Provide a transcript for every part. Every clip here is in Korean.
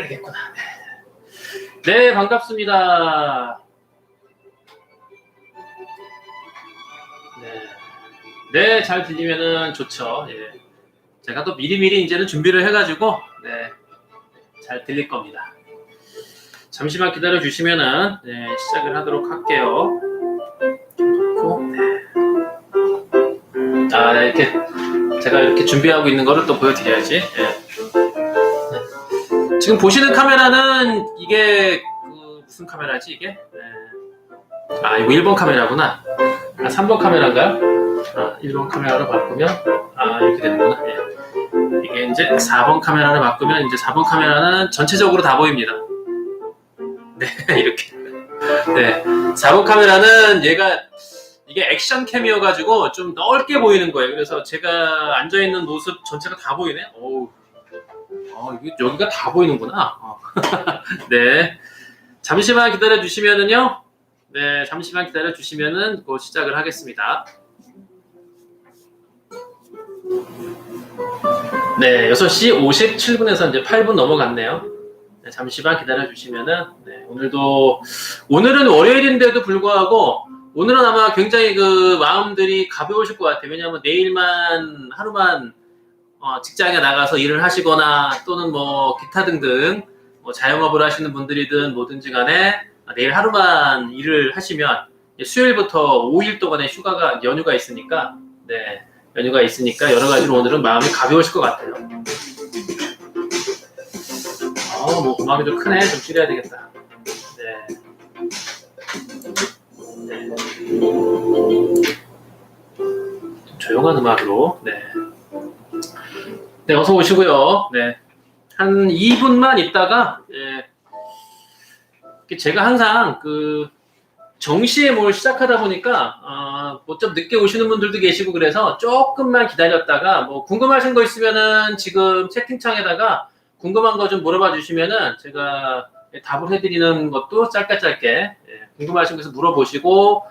되겠구나. 네, 반갑습니다. 네, 네, 잘 들리면은 좋죠. 예. 제가 또 미리미리 이제는 준비를 해가지고, 네, 잘 들릴 겁니다. 잠시만 기다려 주시면은, 네, 시작을 하도록 할게요. 아, 네, 이렇게, 제가 이렇게 준비하고 있는 거를 또 보여드려야지. 예. 지금 보시는 카메라는 이게 무슨 카메라지 이게? 네. 아, 이거 1번 카메라구나. 아, 3번 카메라인가요? 아, 1번 카메라로 바꾸면 이렇게 되는구나. 네. 이게 이제 4번 카메라를 바꾸면 이제 4번 카메라는 전체적으로 다 보입니다. 네, 이렇게. 네, 4번 카메라는 이게 액션 캠이어가지고 좀 넓게 보이는 거예요. 그래서 제가 앉아있는 모습 전체가 다 보이네. 어우. 여기가 다 보이는구나. 네. 잠시만 기다려 주시면은요. 네, 잠시만 기다려 주시면은 곧 시작을 하겠습니다. 네, 6시 57분에서 이제 8분 넘어갔네요. 네, 잠시만 기다려 주시면은, 네, 오늘은 월요일인데도 불구하고, 오늘은 아마 굉장히 마음들이 가벼우실 것 같아요. 왜냐하면 내일만, 하루만, 직장에 나가서 일을 하시거나 또는 뭐 기타 등등 자영업을 하시는 분들이든 뭐든지 간에 내일 하루만 일을 하시면 수요일부터 5일 동안의 연휴가 있으니까 네, 연휴가 있으니까 여러 가지로 오늘은 마음이 가벼우실 것 같아요. 뭐 음악이 좀 크네. 좀 줄여야 되겠다. 네. 네. 좀 조용한 음악으로. 네. 네, 어서 오시고요. 네. 한 2분만 있다가, 예. 제가 항상 정시에 뭘 시작하다 보니까, 뭐 좀 늦게 오시는 분들도 계시고 그래서 조금만 기다렸다가, 뭐 궁금하신 거 있으면은 지금 채팅창에다가 궁금한 거 좀 물어봐 주시면은 제가 답을 해드리는 것도 짧게, 예. 궁금하신 것을 물어보시고,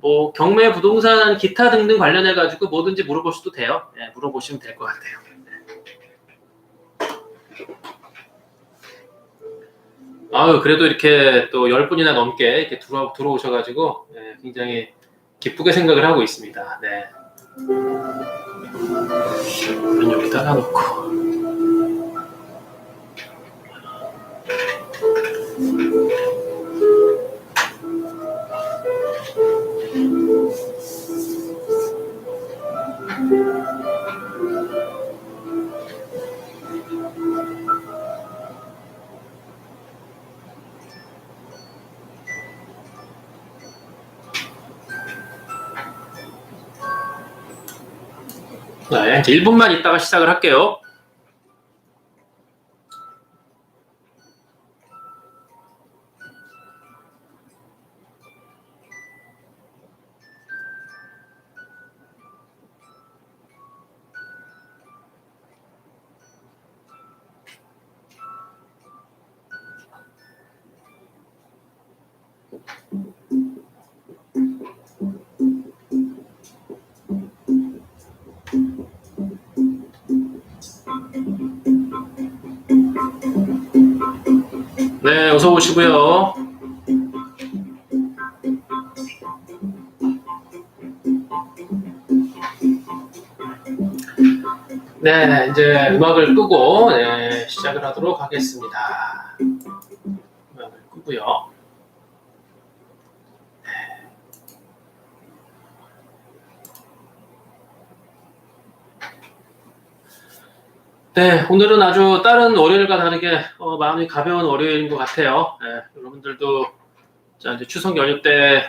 뭐 경매, 부동산, 기타 등등 관련해가지고 뭐든지 물어보셔도 돼요. 예, 물어보시면 될 것 같아요. 그래도 이렇게 또 10분이나 넘게 이렇게 들어오셔가지고, 네, 굉장히 기쁘게 생각을 하고 있습니다. 네. 여기다가 놓고. 네, 이제 1분만 있다가 시작을 할게요. 네, 어서 오시고요. 네, 이제 음악을 끄고 네, 시작을 하도록 하겠습니다. 음악을 끄고요. 네, 오늘은 아주 다른 월요일과 다르게 마음이 가벼운 월요일인 것 같아요. 네, 여러분들도 자, 이제 추석 연휴 때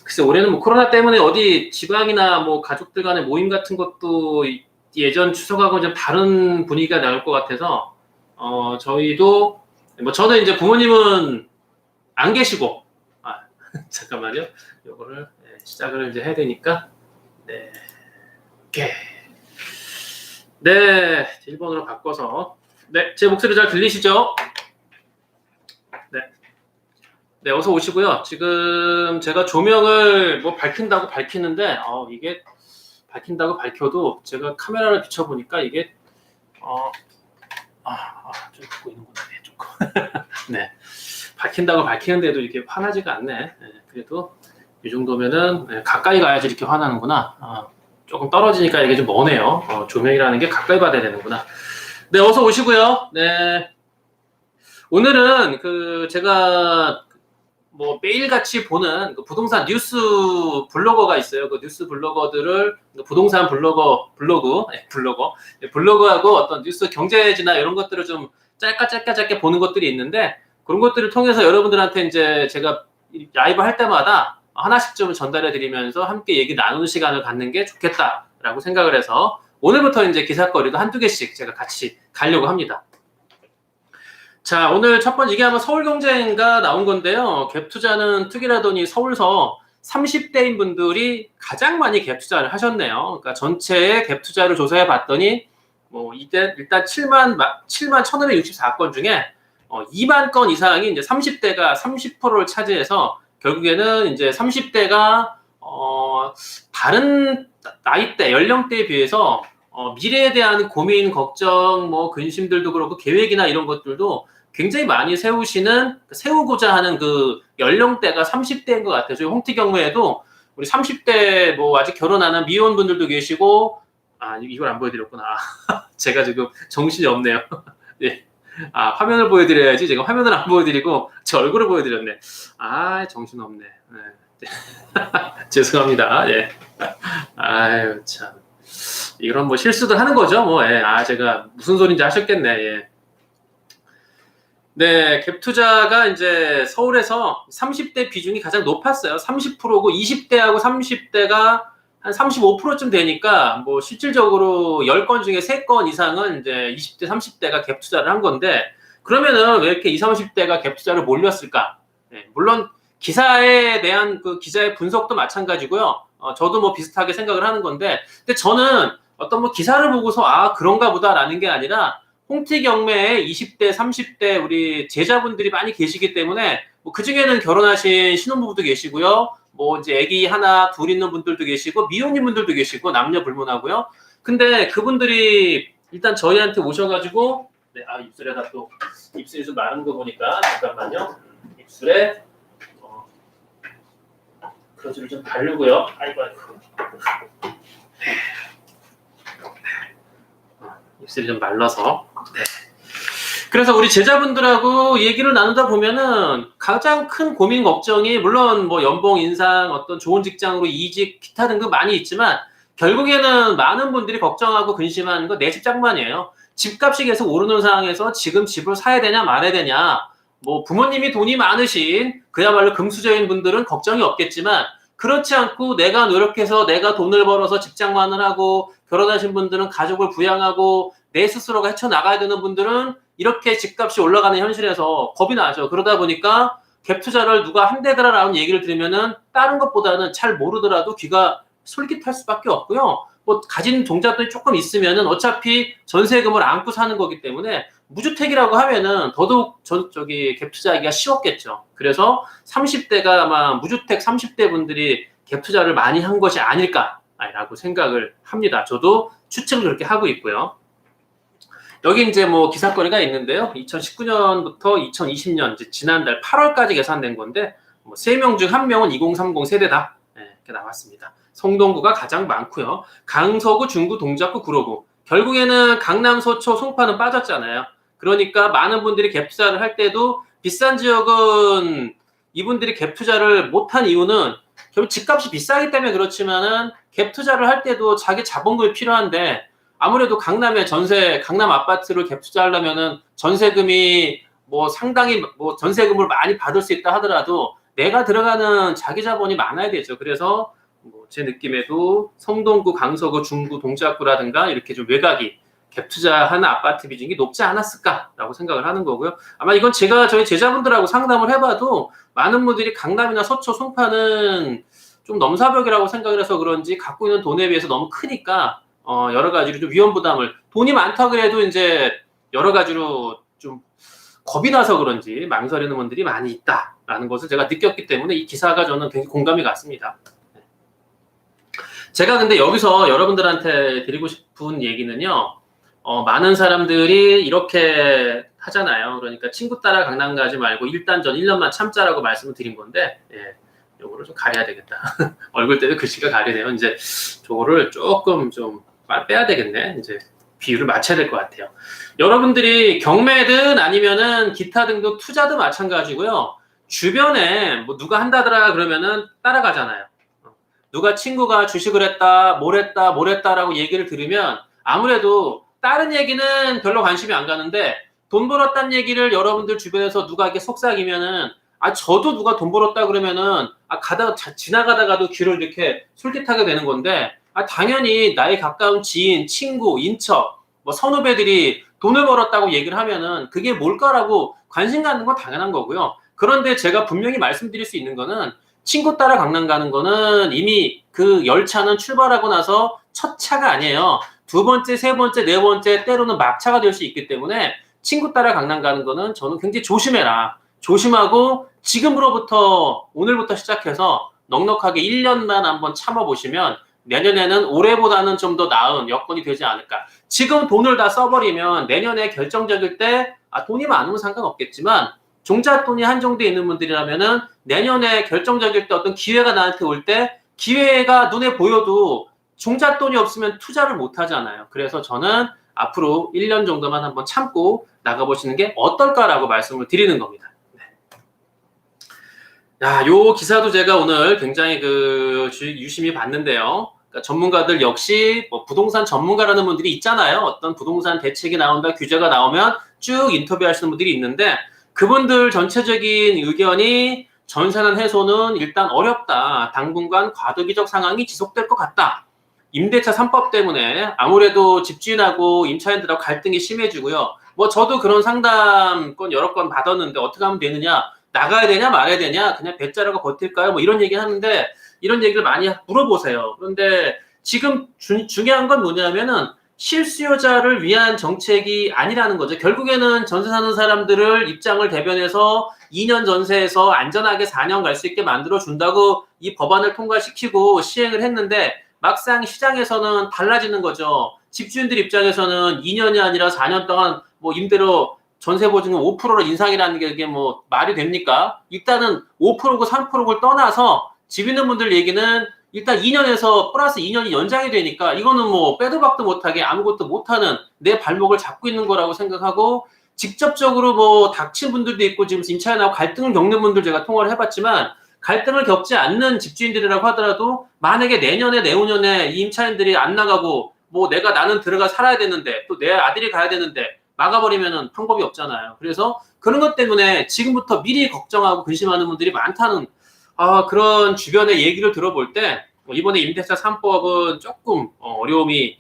글쎄 올해는 뭐 코로나 때문에 어디 지방이나 뭐 가족들 간의 모임 같은 것도 예전 추석하고 좀 다른 분위기가 나올 것 같아서 저희도 뭐 저는 이제 부모님은 안 계시고 잠깐만요. 요거를 시작을 이제 해야 되니까 네. 오케이. 네, 1번으로 바꿔서 네, 제 목소리 잘 들리시죠? 네. 네, 어서 오시고요. 지금 제가 조명을 뭐 밝힌다고 밝히는데 이게 밝힌다고 밝혀도 제가 카메라를 비춰보니까 이게 좀 듣고 있는구나. 네, 좀 좋고. 네. 밝힌다고 밝히는데도 이렇게 화나지가 않네. 네. 그래도 이 정도면은 네, 가까이 가야지 이렇게 화나는구나. 조금 떨어지니까 이게 좀 머네요. 조명이라는 게 가까이 받아야 되는구나. 네, 어서 오시고요. 네. 오늘은 제가 뭐 매일같이 보는 그 부동산 뉴스 블로거가 있어요. 그 뉴스 블로거들을 부동산 블로그하고 어떤 뉴스 경제지나 이런 것들을 좀 짧게 보는 것들이 있는데 그런 것들을 통해서 여러분들한테 이제 제가 라이브 할 때마다 하나씩 좀 전달해 드리면서 함께 얘기 나누는 시간을 갖는 게 좋겠다라고 생각을 해서 오늘부터 이제 기사거리도 한두 개씩 제가 같이 가려고 합니다. 자, 오늘 첫 번째 이게 아마 서울경제인가 나온 건데요. 갭투자는 특이라더니 서울서 30대인 분들이 가장 많이 갭투자를 하셨네요. 그러니까 전체의 갭투자를 조사해 봤더니 뭐 이때 일단 7만 1,564건 중에 2만 건 이상이 이제 30대가 30%를 차지해서 결국에는 이제 30대가 다른 나이대 연령대에 비해서 미래에 대한 고민, 걱정, 뭐 근심들도 그렇고 계획이나 이런 것들도 굉장히 많이 세우고자 하는 그 연령대가 30대인 것 같아요. 저희 홍티 경우에도 우리 30대 뭐 아직 결혼 안 한 미혼분들도 계시고, 이걸 안 보여드렸구나. 제가 지금 정신이 없네요. 예. 화면을 보여드려야지. 제가 화면을 안 보여드리고 제 얼굴을 보여드렸네. 정신 없네. 네. 죄송합니다. 예. 아유, 참. 이런 뭐 실수들 하는 거죠. 뭐, 예. 제가 무슨 소린지 하셨겠네. 예. 네, 갭 투자가 이제 서울에서 30대 비중이 가장 높았어요. 30%고 20대하고 30대가 한 35%쯤 되니까 뭐 실질적으로 10건 중에 3건 이상은 이제 20대, 30대가 갭 투자를 한 건데 그러면은 왜 이렇게 20, 30대가 갭 투자를 몰렸을까? 네, 물론 기사에 대한 그 기자의 분석도 마찬가지고요. 저도 뭐 비슷하게 생각을 하는 건데 근데 저는 어떤 뭐 기사를 보고서 그런가 보다라는 게 아니라 홍티 경매에 20대, 30대 우리 제자분들이 많이 계시기 때문에 뭐 그중에는 결혼하신 신혼부부도 계시고요. 뭐 이제 아기 하나, 둘 있는 분들도 계시고 미혼인 분들도 계시고 남녀 불문하고요. 근데 그분들이 일단 저희한테 오셔가지고 입술에다 또 입술이 좀 마른 거 보니까 잠깐만요. 입술에 그러지를 좀 바르고요. 아이고. 입술이 좀 말라서. 네. 그래서 우리 제자분들하고 얘기를 나누다 보면은 가장 큰 고민 걱정이 물론 뭐 연봉 인상, 어떤 좋은 직장으로 이직, 기타 등등 많이 있지만 결국에는 많은 분들이 걱정하고 근심하는 건 내 집장만이에요. 집값이 계속 오르는 상황에서 지금 집을 사야 되냐 말아야 되냐. 뭐 부모님이 돈이 많으신 그야말로 금수저인 분들은 걱정이 없겠지만 그렇지 않고 내가 노력해서 내가 돈을 벌어서 직장만을 하고 결혼하신 분들은 가족을 부양하고 내 스스로가 헤쳐나가야 되는 분들은 이렇게 집값이 올라가는 현실에서 겁이 나죠. 그러다 보니까 갭 투자를 누가 한대더라라는 얘기를 들으면은 다른 것보다는 잘 모르더라도 귀가 솔깃할 수밖에 없고요. 뭐 가진 종잣돈이 조금 있으면은 어차피 전세금을 안고 사는 거기 때문에 무주택이라고 하면은 더더욱 갭 투자하기가 쉬웠겠죠. 그래서 30대가 아마 무주택 30대 분들이 갭 투자를 많이 한 것이 아닐까라고 생각을 합니다. 저도 추측을 그렇게 하고 있고요. 여기 이제 뭐 기사거리가 있는데요. 2019년부터 2020년 이제 지난달 8월까지 계산된 건데 뭐 3명 중 1명은 2030 세대다. 이렇게 나왔습니다. 성동구가 가장 많고요. 강서구, 중구, 동작구, 구로구. 결국에는 강남, 서초, 송파는 빠졌잖아요. 그러니까 많은 분들이 갭 투자를 할 때도 비싼 지역은 이분들이 갭 투자를 못한 이유는 결국 집값이 비싸기 때문에 그렇지만은 갭 투자를 할 때도 자기 자본금이 필요한데 아무래도 강남의 강남 아파트를 갭 투자하려면은 전세금이 뭐 상당히 뭐 전세금을 많이 받을 수 있다 하더라도 내가 들어가는 자기 자본이 많아야 되죠. 그래서 뭐 제 느낌에도 성동구, 강서구, 중구, 동작구라든가 이렇게 좀 외곽이 갭 투자하는 아파트 비중이 높지 않았을까라고 생각을 하는 거고요. 아마 이건 제가 저희 제자분들하고 상담을 해봐도 많은 분들이 강남이나 서초, 송파는 좀 넘사벽이라고 생각을 해서 그런지 갖고 있는 돈에 비해서 너무 크니까 여러 가지로 좀 위험 부담을 돈이 많다 그래도 이제 여러 가지로 좀 겁이 나서 그런지 망설이는 분들이 많이 있다라는 것을 제가 느꼈기 때문에 이 기사가 저는 굉장히 공감이 갔습니다. 제가 근데 여기서 여러분들한테 드리고 싶은 얘기는요. 많은 사람들이 이렇게 하잖아요. 그러니까 친구 따라 강남 가지 말고 일단 전 1년만 참자라고 말씀을 드린 건데, 예, 요거를 좀 가려야 되겠다. 얼굴 때문에 글씨가 가리네요. 이제 저거를 조금 좀 빼야 되겠네. 이제 비율을 맞춰야 될 것 같아요. 여러분들이 경매든 아니면은 기타 등등 투자도 마찬가지고요. 주변에 뭐 누가 한다더라 그러면은 따라가잖아요. 누가 친구가 주식을 했다, 뭘 했다, 뭘 했다라고 얘기를 들으면 아무래도 다른 얘기는 별로 관심이 안 가는데 돈 벌었다는 얘기를 여러분들 주변에서 누가 이렇게 속삭이면은 저도 누가 돈 벌었다 그러면은 지나가다가도 귀를 이렇게 솔깃하게 되는 건데 당연히 나의 가까운 지인, 친구, 인척, 뭐 선후배들이 돈을 벌었다고 얘기를 하면은 그게 뭘까라고 관심 갖는 건 당연한 거고요. 그런데 제가 분명히 말씀드릴 수 있는 거는 친구 따라 강남 가는 거는 이미 그 열차는 출발하고 나서 첫 차가 아니에요. 두 번째, 세 번째, 네 번째, 때로는 막차가 될 수 있기 때문에 친구 따라 강남 가는 거는 저는 굉장히 조심해라. 조심하고 지금으로부터 오늘부터 시작해서 넉넉하게 1년만 한번 참아보시면 내년에는 올해보다는 좀 더 나은 여건이 되지 않을까. 지금 돈을 다 써버리면 내년에 결정적일 때 돈이 많으면 상관없겠지만 종잣돈이 한정돼 있는 분들이라면은 내년에 결정적일 때 어떤 기회가 나한테 올 때 기회가 눈에 보여도 종잣돈이 없으면 투자를 못 하잖아요. 그래서 저는 앞으로 1년 정도만 한번 참고 나가보시는 게 어떨까라고 말씀을 드리는 겁니다. 야, 요 기사도 제가 오늘 굉장히 유심히 봤는데요. 그러니까 전문가들 역시 뭐 부동산 전문가라는 분들이 있잖아요. 어떤 부동산 대책이 나온다, 규제가 나오면 쭉 인터뷰하시는 분들이 있는데 그분들 전체적인 의견이 전세난 해소는 일단 어렵다. 당분간 과도기적 상황이 지속될 것 같다. 임대차 3법 때문에 아무래도 집주인하고 임차인들하고 갈등이 심해지고요. 뭐 저도 그런 상담권 여러 건 받았는데 어떻게 하면 되느냐? 나가야 되냐 말아야 되냐? 그냥 배짜라고 버틸까요? 뭐 이런 얘기 하는데 이런 얘기를 많이 물어보세요. 그런데 지금 중요한 건 뭐냐면은 실수요자를 위한 정책이 아니라는 거죠. 결국에는 전세 사는 사람들을 입장을 대변해서 2년 전세에서 안전하게 4년 갈 수 있게 만들어준다고 이 법안을 통과시키고 시행을 했는데 막상 시장에서는 달라지는 거죠. 집주인들 입장에서는 2년이 아니라 4년 동안 뭐 임대료 전세 보증금 5%로 인상이라는 게 이게 뭐 말이 됩니까? 일단은 5%고 3%를 떠나서 집 있는 분들 얘기는 일단 2년에서 플러스 2년이 연장이 되니까 이거는 뭐 빼도 박도 못하게 아무것도 못하는 내 발목을 잡고 있는 거라고 생각하고 직접적으로 뭐 닥친 분들도 있고 지금 임차인하고 갈등을 겪는 분들 제가 통화를 해봤지만 갈등을 겪지 않는 집주인들이라고 하더라도 만약에 내년에 내후년에 이 임차인들이 안 나가고 뭐 나는 들어가 살아야 되는데 또 내 아들이 가야 되는데 막아버리면은 방법이 없잖아요. 그래서 그런 것 때문에 지금부터 미리 걱정하고 근심하는 분들이 많다는 그런 주변의 얘기를 들어볼 때 이번에 임대차 3법은 조금 어려움이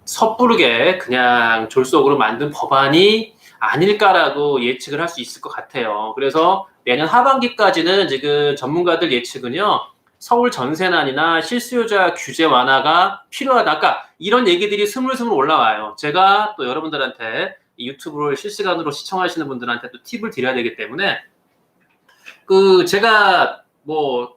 섣부르게 그냥 졸속으로 만든 법안이 아닐까라고 예측을 할 수 있을 것 같아요. 그래서 내년 하반기까지는 지금 전문가들 예측은요. 서울 전세난이나 실수요자 규제 완화가 필요하다. 아까 이런 얘기들이 스물스물 올라와요. 제가 또 여러분들한테 유튜브를 실시간으로 시청하시는 분들한테 또 팁을 드려야 되기 때문에 제가 뭐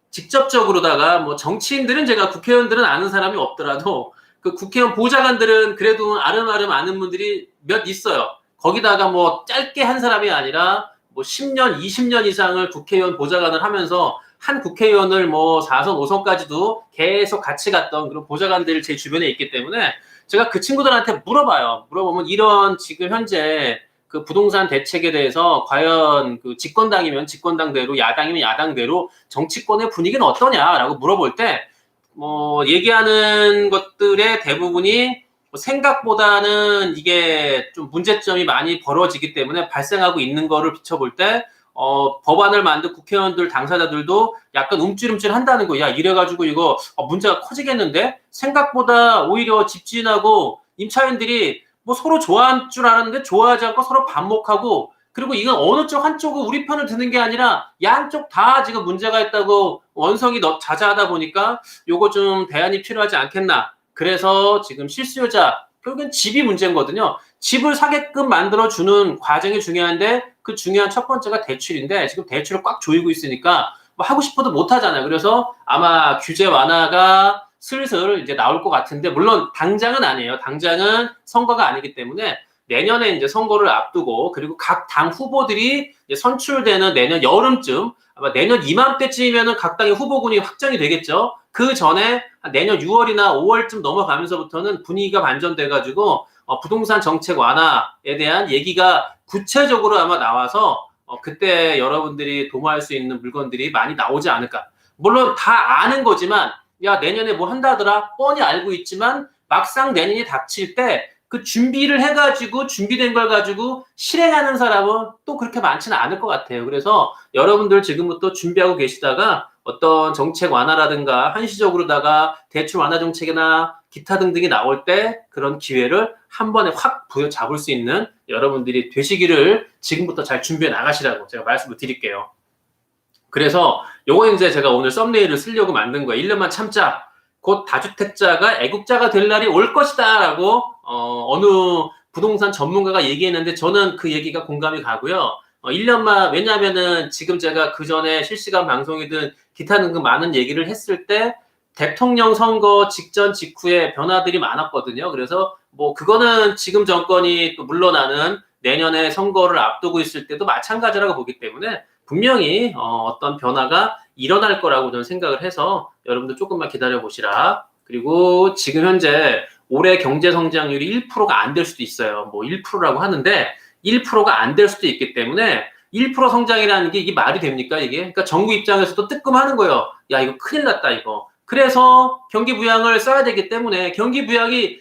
직접적으로다가 뭐 정치인들은 제가 국회의원들은 아는 사람이 없더라도 그 국회의원 보좌관들은 그래도 아름아름 아는 분들이 몇 있어요. 거기다가 뭐 짧게 한 사람이 아니라 뭐 10년, 20년 이상을 국회의원 보좌관을 하면서 한 국회의원을 뭐 4선, 5선까지도 계속 같이 갔던 그런 보좌관들이 제 주변에 있기 때문에 제가 그 친구들한테 물어보면 이런 지금 현재 그 부동산 대책에 대해서 과연 그 집권당이면 집권당대로 야당이면 야당대로 정치권의 분위기는 어떠냐라고 물어볼 때 뭐 얘기하는 것들의 대부분이 생각보다는 이게 좀 문제점이 많이 벌어지기 때문에 발생하고 있는 거를 비춰볼 때 법안을 만든 국회의원들 당사자들도 약간 움찔움찔 한다는 거. 야, 이래가지고 이거 문제가 커지겠는데? 생각보다 오히려 집주인하고 임차인들이 뭐 서로 좋아할 줄 알았는데 좋아하지 않고 서로 반목하고 그리고 이건 어느 쪽 한쪽은 우리 편을 드는 게 아니라 양쪽 다 지금 문제가 있다고 원성이 자자하다 보니까 요거 좀 대안이 필요하지 않겠나. 그래서 지금 실수요자 결국엔 집이 문제인 거거든요. 집을 사게끔 만들어주는 과정이 중요한데 그 중요한 첫 번째가 대출인데 지금 대출을 꽉 조이고 있으니까 뭐 하고 싶어도 못 하잖아요. 그래서 아마 규제 완화가 슬슬 이제 나올 것 같은데 물론 당장은 아니에요. 당장은 선거가 아니기 때문에 내년에 이제 선거를 앞두고 그리고 각 당 후보들이 이제 선출되는 내년 여름쯤 아마 내년 이맘때쯤이면은 각 당의 후보군이 확정이 되겠죠. 그 전에 내년 6월이나 5월쯤 넘어가면서부터는 분위기가 반전돼가지고 부동산 정책 완화에 대한 얘기가 구체적으로 아마 나와서 그때 여러분들이 도모할 수 있는 물건들이 많이 나오지 않을까. 물론 다 아는 거지만 야 내년에 뭐 한다더라 뻔히 알고 있지만 막상 내년이 닥칠 때 그 준비를 해가지고 준비된 걸 가지고 실행하는 사람은 또 그렇게 많지는 않을 것 같아요. 그래서 여러분들 지금부터 준비하고 계시다가 어떤 정책 완화라든가 한시적으로다가 대출 완화 정책이나 기타 등등이 나올 때 그런 기회를 한 번에 확 부여잡을 수 있는 여러분들이 되시기를 지금부터 잘 준비해 나가시라고 제가 말씀을 드릴게요. 그래서 요거 이제 제가 오늘 썸네일을 쓰려고 만든 거예요. 1년만 참자. 곧 다주택자가 애국자가 될 날이 올 것이다 라고 어느 부동산 전문가가 얘기했는데 저는 그 얘기가 공감이 가고요. 1년만 왜냐하면은 지금 제가 그 전에 실시간 방송이든 기타 등등 많은 얘기를 했을 때 대통령 선거 직전 직후에 변화들이 많았거든요. 그래서 뭐 그거는 지금 정권이 또 물러나는 내년에 선거를 앞두고 있을 때도 마찬가지라고 보기 때문에 분명히 어떤 변화가 일어날 거라고 저는 생각을 해서 여러분들 조금만 기다려 보시라. 그리고 지금 현재 올해 경제 성장률이 1%가 안 될 수도 있어요. 뭐 1%라고 하는데 1%가 안 될 수도 있기 때문에 1% 성장이라는 게 이게 말이 됩니까 이게? 그러니까 정부 입장에서도 뜨끔하는 거예요. 야 이거 큰일 났다 이거. 그래서 경기 부양을 써야 되기 때문에 경기 부양이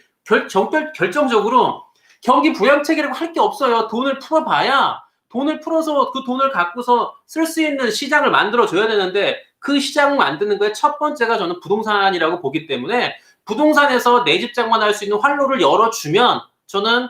결정적으로 경기 부양 체계라고 할 게 없어요. 돈을 풀어봐야 돈을 풀어서 그 돈을 갖고서 쓸 수 있는 시장을 만들어줘야 되는데 그 시장 만드는 거에 첫 번째가 저는 부동산이라고 보기 때문에 부동산에서 내 집 장만할 수 있는 활로를 열어주면 저는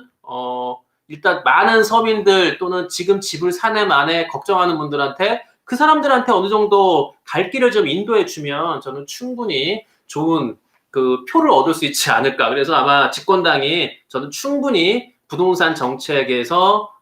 일단 많은 서민들 또는 지금 집을 사내 만에 걱정하는 분들한테 그 사람들한테 어느 정도 갈 길을 좀 인도해 주면 저는 충분히 좋은 그 표를 얻을 수 있지 않을까. 그래서 아마 집권당이 저는 충분히 부동산 정책에서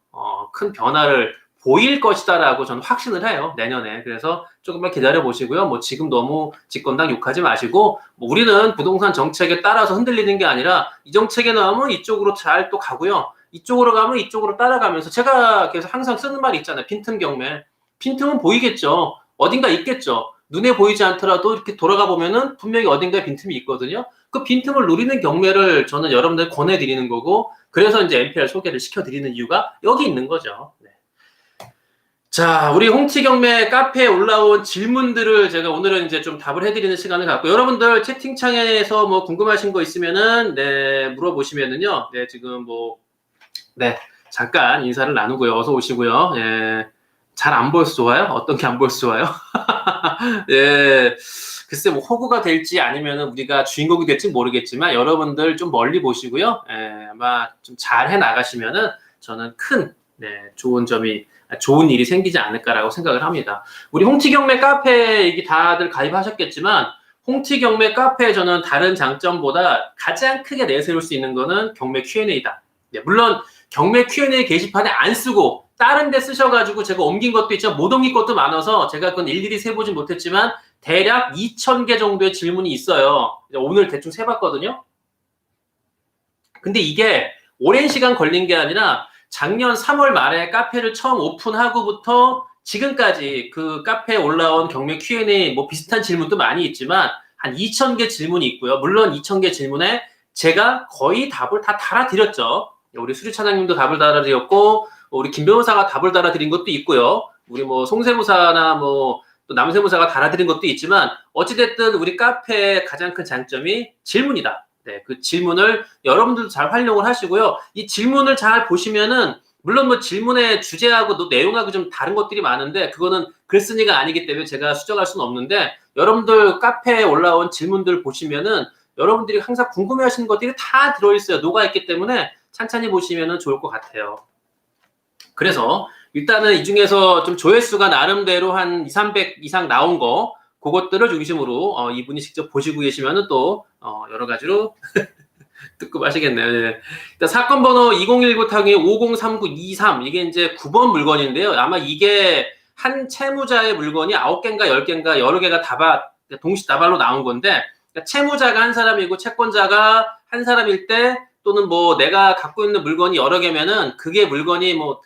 큰 변화를 보일 것이다라고 저는 확신을 해요. 내년에. 그래서 조금만 기다려 보시고요. 뭐 지금 너무 집권당 욕하지 마시고 뭐 우리는 부동산 정책에 따라서 흔들리는 게 아니라 이 정책에 나오면 이쪽으로 잘 또 가고요. 이쪽으로 가면 이쪽으로 따라가면서 제가 계속 항상 쓰는 말이 있잖아요. 빈틈 경매. 빈틈은 보이겠죠. 어딘가 있겠죠. 눈에 보이지 않더라도 이렇게 돌아가 보면은 분명히 어딘가에 빈틈이 있거든요. 그 빈틈을 누리는 경매를 저는 여러분들 권해드리는 거고 그래서 이제 NPR 소개를 시켜드리는 이유가 여기 있는 거죠. 네. 자, 우리 홍티 경매 카페에 올라온 질문들을 제가 오늘은 이제 좀 답을 해드리는 시간을 갖고 여러분들 채팅창에서 뭐 궁금하신 거 있으면은 네 물어보시면은요. 네 지금 뭐 네 잠깐 인사를 나누고요. 어서 오시고요. 예. 잘 안 보여서 좋아요? 어떤 게 안 보여서 좋아요? 예. 글쎄 뭐 호구가 될지 아니면은 우리가 주인공이 될지 모르겠지만 여러분들 좀 멀리 보시고요. 예, 아마 좀 잘 해 나가시면은 저는 큰 좋은 일이 생기지 않을까라고 생각을 합니다. 우리 홍티 경매 카페에 이게 다들 가입하셨겠지만 홍티 경매 카페에 저는 다른 장점보다 가장 크게 내세울 수 있는 거는 경매 Q&A다. 네, 물론 경매 Q&A 게시판에 안 쓰고 다른 데 쓰셔가지고 제가 옮긴 것도 있지만 못 옮긴 것도 많아서 제가 그건 일일이 세보진 못했지만 대략 2,000개 정도의 질문이 있어요. 오늘 대충 세봤거든요. 근데 이게 오랜 시간 걸린 게 아니라 작년 3월 말에 카페를 처음 오픈하고부터 지금까지 그 카페에 올라온 경매 Q&A 뭐 비슷한 질문도 많이 있지만 한 2,000개 질문이 있고요. 물론 2,000개 질문에 제가 거의 답을 다 달아드렸죠. 우리 수리 차장님도 답을 달아드렸고 우리 김 변호사가 답을 달아드린 것도 있고요. 우리 뭐 송세무사나 뭐 또 남세무사가 달아드린 것도 있지만 어찌됐든 우리 카페의 가장 큰 장점이 질문이다. 네, 그 질문을 여러분들도 잘 활용을 하시고요. 이 질문을 잘 보시면은 물론 뭐 질문의 주제하고 또 내용하고 좀 다른 것들이 많은데 그거는 글쓴이가 아니기 때문에 제가 수정할 수는 없는데 여러분들 카페에 올라온 질문들 보시면은 여러분들이 항상 궁금해하시는 것들이 다 들어있어요. 녹아있기 때문에 찬찬히 보시면은 좋을 것 같아요. 그래서 일단은 이 중에서 좀 조회수가 나름대로 한 200, 300 이상 나온 거 그것들을 중심으로 이분이 직접 보시고 계시면은 또 여러 가지로 뜨끔하시겠네요. 네. 일단 사건 번호 2019-503923 이게 이제 9번 물건인데요. 아마 이게 한 채무자의 물건이 9개인가 10개인가 여러 개가 동시다발로 나온 건데 그러니까 채무자가 한 사람이고 채권자가 한 사람일 때 또는 뭐 내가 갖고 있는 물건이 여러 개면은 그게 물건이 뭐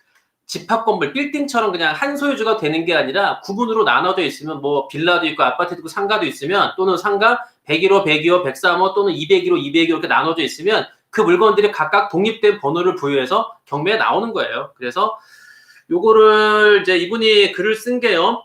집합 건물 빌딩처럼 그냥 한 소유주가 되는 게 아니라 구분으로 나눠져 있으면 뭐 빌라도 있고 아파트도 있고 상가도 있으면 또는 상가 101호, 102호, 103호 또는 201호, 202호 이렇게 나눠져 있으면 그 물건들이 각각 독립된 번호를 부여해서 경매에 나오는 거예요. 그래서 요거를 이제 이분이 글을 쓴 게요.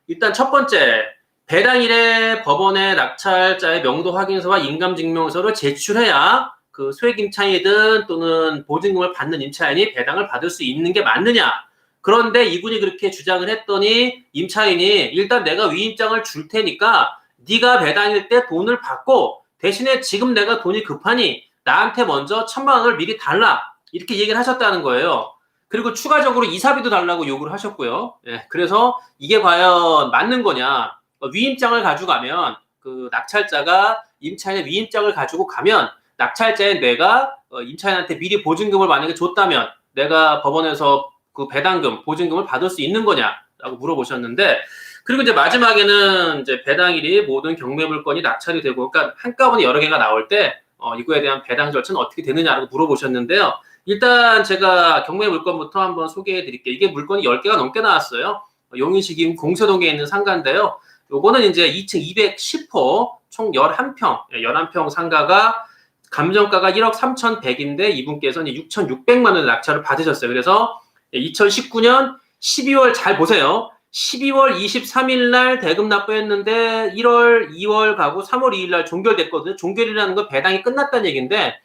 일단 첫 번째, 배당일에 법원에 낙찰자의 명도 확인서와 인감증명서를 제출해야 그 소액 임차인이든 또는 보증금을 받는 임차인이 배당을 받을 수 있는 게 맞느냐. 그런데 이분이 그렇게 주장을 했더니 임차인이 일단 내가 위임장을 줄 테니까 네가 배당일 때 돈을 받고 대신에 지금 내가 돈이 급하니 나한테 먼저 1,000만 원을 미리 달라. 이렇게 얘기를 하셨다는 거예요. 그리고 추가적으로 이사비도 달라고 요구를 하셨고요. 예, 그래서 이게 과연 맞는 거냐. 위임장을 가져가면 그 낙찰자가 임차인의 위임장을 가지고 가면 낙찰자인 내가 임차인한테 미리 보증금을 만약에 줬다면 내가 법원에서 그 배당금, 보증금을 받을 수 있는 거냐라고 물어보셨는데 그리고 이제 마지막에는 이제 배당일이 모든 경매 물건이 낙찰이 되고 그러니까 한꺼번에 여러 개가 나올 때 이거에 대한 배당 절차는 어떻게 되느냐라고 물어보셨는데요. 일단 제가 경매 물건부터 한번 소개해 드릴게요. 이게 물건이 10개가 넘게 나왔어요. 용인시 공서동에 있는 상가인데요. 요거는 이제 2층 210호 총 11평, 11평 상가가 감정가가 1억 3,100인데 이분께서는 6,600만 원의 낙찰을 받으셨어요. 그래서 2019년 12월 잘 보세요. 12월 23일 날 대금 납부했는데 1월, 2월 가고 3월 2일 날 종결됐거든요. 종결이라는 건 배당이 끝났다는 얘기인데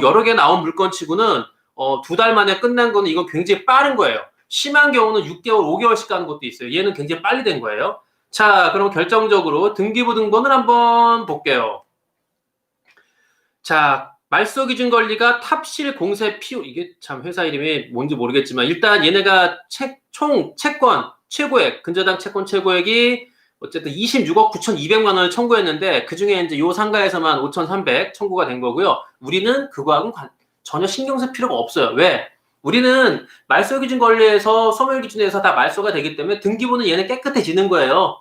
여러 개 나온 물건 치고는 2달 만에 끝난 거는 이건 굉장히 빠른 거예요. 심한 경우는 6개월, 5개월씩 가는 것도 있어요. 얘는 굉장히 빨리 된 거예요. 자, 그럼 결정적으로 등기부 등본을 한번 볼게요. 자, 말소기준 권리가 탑실 공세 피우 이게 참 회사 이름이 뭔지 모르겠지만 일단 얘네가 총 채권 최고액 근저당 채권 최고액이 어쨌든 26억 9,200만 원을 청구했는데 그중에 이제 요 상가에서만 5,300 청구가 된 거고요. 우리는 그거하고는 전혀 신경 쓸 필요가 없어요. 왜? 우리는 말소기준 권리에서 소멸기준에서 다 말소가 되기 때문에 등기부는 얘는 깨끗해지는 거예요.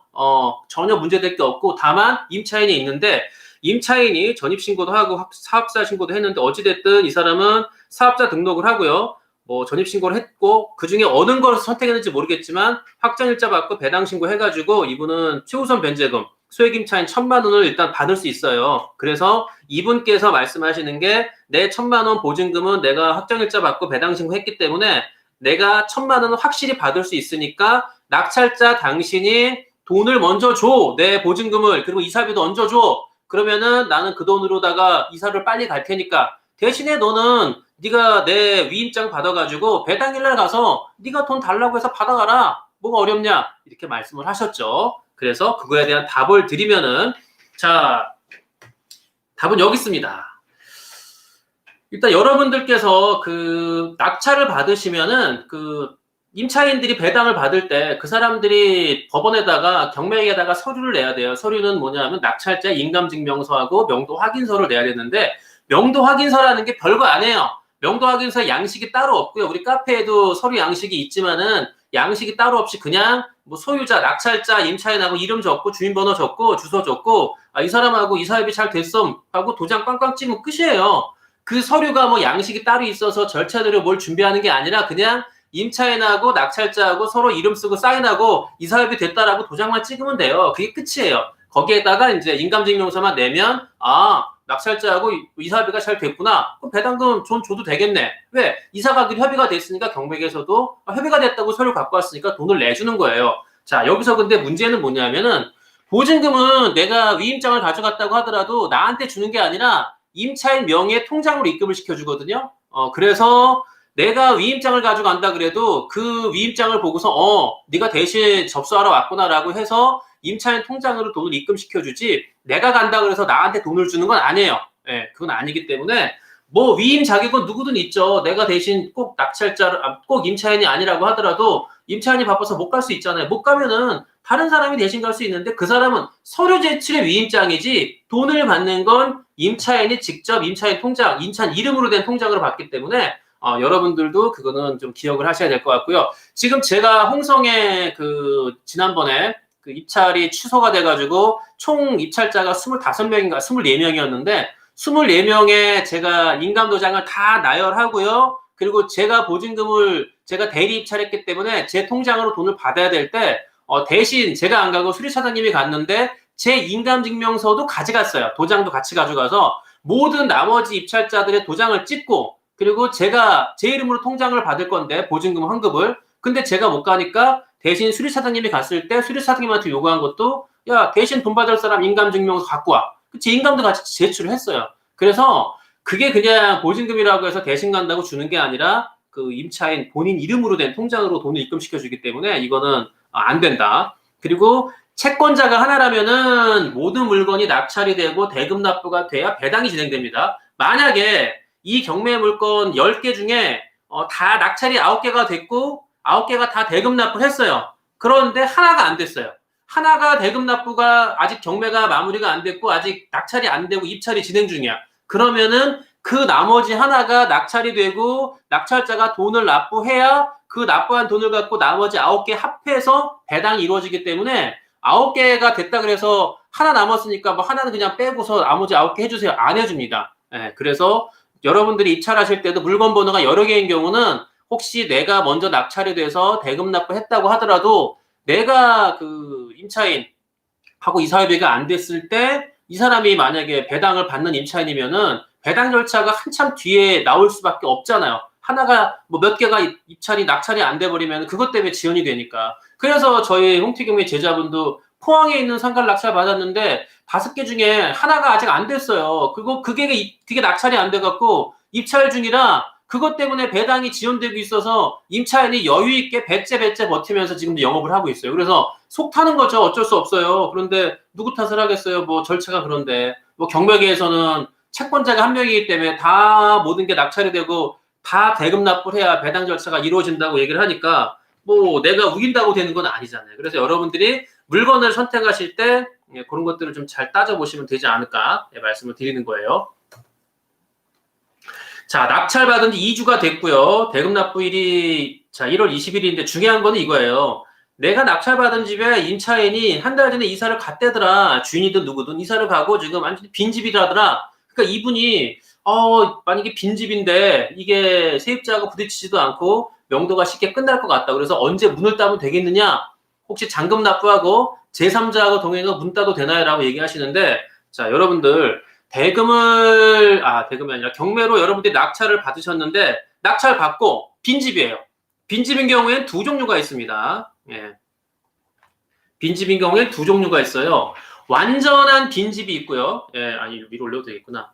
전혀 문제될 게 없고 다만 임차인이 있는데 임차인이 전입신고도 하고 사업자 신고도 했는데 어찌됐든 이 사람은 사업자 등록을 하고요. 뭐 전입신고를 했고 그중에 어느 걸 선택했는지 모르겠지만 확정일자 받고 배당신고 해가지고 이분은 최우선 변제금 소액임차인 1,000만 원을 일단 받을 수 있어요. 그래서 이분께서 말씀하시는 게 내 1,000만 원 보증금은 내가 확정일자 받고 배당신고 했기 때문에 내가 1,000만 원은 확실히 받을 수 있으니까 낙찰자 당신이 돈을 먼저 줘. 내 보증금을 그리고 이사비도 얹어줘. 그러면은 나는 그 돈으로다가 이사를 빨리 갈 테니까 대신에 너는 네가 내 위임장 받아가지고 배당일날 가서 네가 돈 달라고 해서 받아가라. 뭐가 어렵냐? 이렇게 말씀을 하셨죠. 그래서 그거에 대한 답을 드리면은 자 답은 여기 있습니다. 일단 여러분들께서 그 낙찰을 받으시면은 그 임차인들이 배당을 받을 때 그 사람들이 법원에다가 경매에다가 서류를 내야 돼요. 서류는 뭐냐면 낙찰자 인감증명서하고 명도 확인서를 내야 되는데 명도 확인서라는 게 별거 아니에요. 명도 확인서 양식이 따로 없고요. 우리 카페에도 서류 양식이 있지만은 양식이 따로 없이 그냥 뭐 소유자, 낙찰자, 임차인하고 이름 적고 주민번호 적고 주소 적고 이 사람하고 이사협의 잘 됐음 하고 도장 꽝꽝 찍으면 끝이에요. 그 서류가 뭐 양식이 따로 있어서 절차대로 뭘 준비하는 게 아니라 그냥 임차인하고 낙찰자하고 서로 이름 쓰고 사인하고 이사협의 됐다라고 도장만 찍으면 돼요. 그게 끝이에요. 거기에다가 이제 인감증명서만 내면 낙찰자하고 이사협의가 잘 됐구나. 그럼 배당금 좀 줘도 되겠네. 왜? 이사 가기로 협의가 됐으니까 경매에서도 협의가 됐다고 서류 갖고 왔으니까 돈을 내주는 거예요. 자, 여기서 근데 문제는 뭐냐면은 보증금은 내가 위임장을 가져갔다고 하더라도 나한테 주는 게 아니라 임차인 명의의 통장으로 입금을 시켜주거든요. 그래서 내가 위임장을 가져간다 그래도 그 위임장을 보고서 네가 대신 접수하러 왔구나라고 해서 임차인 통장으로 돈을 입금시켜주지 내가 간다 그래서 나한테 돈을 주는 건 아니에요. 예, 그건 아니기 때문에 뭐 위임 자격은 누구든 있죠. 내가 대신 꼭 꼭 임차인이 아니라고 하더라도 임차인이 바빠서 못 갈 수 있잖아요. 못 가면은 다른 사람이 대신 갈 수 있는데 그 사람은 서류 제출의 위임장이지 돈을 받는 건 임차인이 직접 임차인 통장, 임차인 이름으로 된 통장으로 받기 때문에 여러분들도 그거는 좀 기억을 하셔야 될 것 같고요. 지금 제가 홍성에 그 지난번에 그 입찰이 취소가 돼가지고 총 입찰자가 25명인가 24명이었는데 24명의 제가 인감도장을 다 나열하고요. 그리고 제가 보증금을 제가 대리 입찰했기 때문에 제 통장으로 돈을 받아야 될 때 대신 제가 안 가고 수리차장님이 갔는데 제 인감증명서도 가져갔어요. 도장도 같이 가져가서 모든 나머지 입찰자들의 도장을 찍고 그리고 제가 제 이름으로 통장을 받을 건데 보증금 환급을 근데 제가 못 가니까 대신 수리차장님이 갔을 때 수리차장님한테 요구한 것도 야 대신 돈 받을 사람 인감증명서 갖고 와. 제 인감도 같이 제출을 했어요. 그래서 그게 그냥 보증금이라고 해서 대신 간다고 주는 게 아니라 그 임차인 본인 이름으로 된 통장으로 돈을 입금시켜 주기 때문에 이거는 안 된다. 그리고 채권자가 하나라면은 모든 물건이 낙찰이 되고 대금 납부가 돼야 배당이 진행됩니다. 만약에 이 경매 물건 10개 중에 다 낙찰이 9개가 됐고 9개가 다 대금 납부를 했어요. 그런데 하나가 안 됐어요. 하나가 대금 납부가 아직 경매가 마무리가 안 됐고 아직 낙찰이 안 되고 입찰이 진행 중이야. 그러면은 그 나머지 하나가 낙찰이 되고 낙찰자가 돈을 납부해야 그 납부한 돈을 갖고 나머지 9개 합해서 배당이 이루어지기 때문에 9개가 됐다 그래서 하나 남았으니까 뭐 하나는 그냥 빼고서 나머지 9개 해주세요. 안 해줍니다. 예, 그래서 여러분들이 입찰하실 때도 물건 번호가 여러 개인 경우는 혹시 내가 먼저 낙찰이 돼서 대금 납부했다고 하더라도 내가 그 임차인하고 이사협의가 안 됐을 때 이 사람이 만약에 배당을 받는 임차인이면은 배당 절차가 한참 뒤에 나올 수밖에 없잖아요. 하나가 뭐 몇 개가 입찰이 낙찰이 안 돼버리면 그것 때문에 지연이 되니까. 그래서 저희 홍티경의 제자분도 포항에 있는 상가를 낙찰 받았는데 5개 중에 하나가 아직 안 됐어요. 그리고 그게 낙찰이 안 돼갖고 입찰 중이라 그것 때문에 배당이 지연되고 있어서 임차인이 여유 있게 배째 버티면서 지금도 영업을 하고 있어요. 그래서 속 타는 거죠. 어쩔 수 없어요. 그런데 누구 탓을 하겠어요. 뭐 절차가 그런데 뭐 경매계에서는 채권자가 한 명이기 때문에 다 모든 게 낙찰이 되고 다 대금 납부를 해야 배당 절차가 이루어진다고 얘기를 하니까 뭐 내가 우긴다고 되는 건 아니잖아요. 그래서 여러분들이 물건을 선택하실 때 그런 것들을 좀 잘 따져보시면 되지 않을까 말씀을 드리는 거예요. 자, 낙찰받은 지 2주가 됐고요. 대금 납부일이 자 1월 20일인데 중요한 거는 이거예요. 내가 낙찰받은 집에 임차인이 한 달 전에 이사를 갔대더라. 주인이든 누구든 이사를 가고 지금 완전히 빈집이라더라. 그러니까 이분이 만약에 빈집인데 이게 세입자하고 부딪히지도 않고 명도가 쉽게 끝날 것 같다. 그래서 언제 문을 따면 되겠느냐? 혹시 잔금 납부하고 제3자하고 동행해서 문 따도 되나요? 라고 얘기하시는데 자, 여러분들 대금이 아니라 경매로 여러분들이 낙찰을 받으셨는데 낙찰 받고 빈집이에요. 빈집인 경우에는 두 종류가 있습니다. 예. 빈집인 경우에는 두 종류가 있어요. 완전한 빈집이 있고요. 예, 아니 위로 올려도 되겠구나.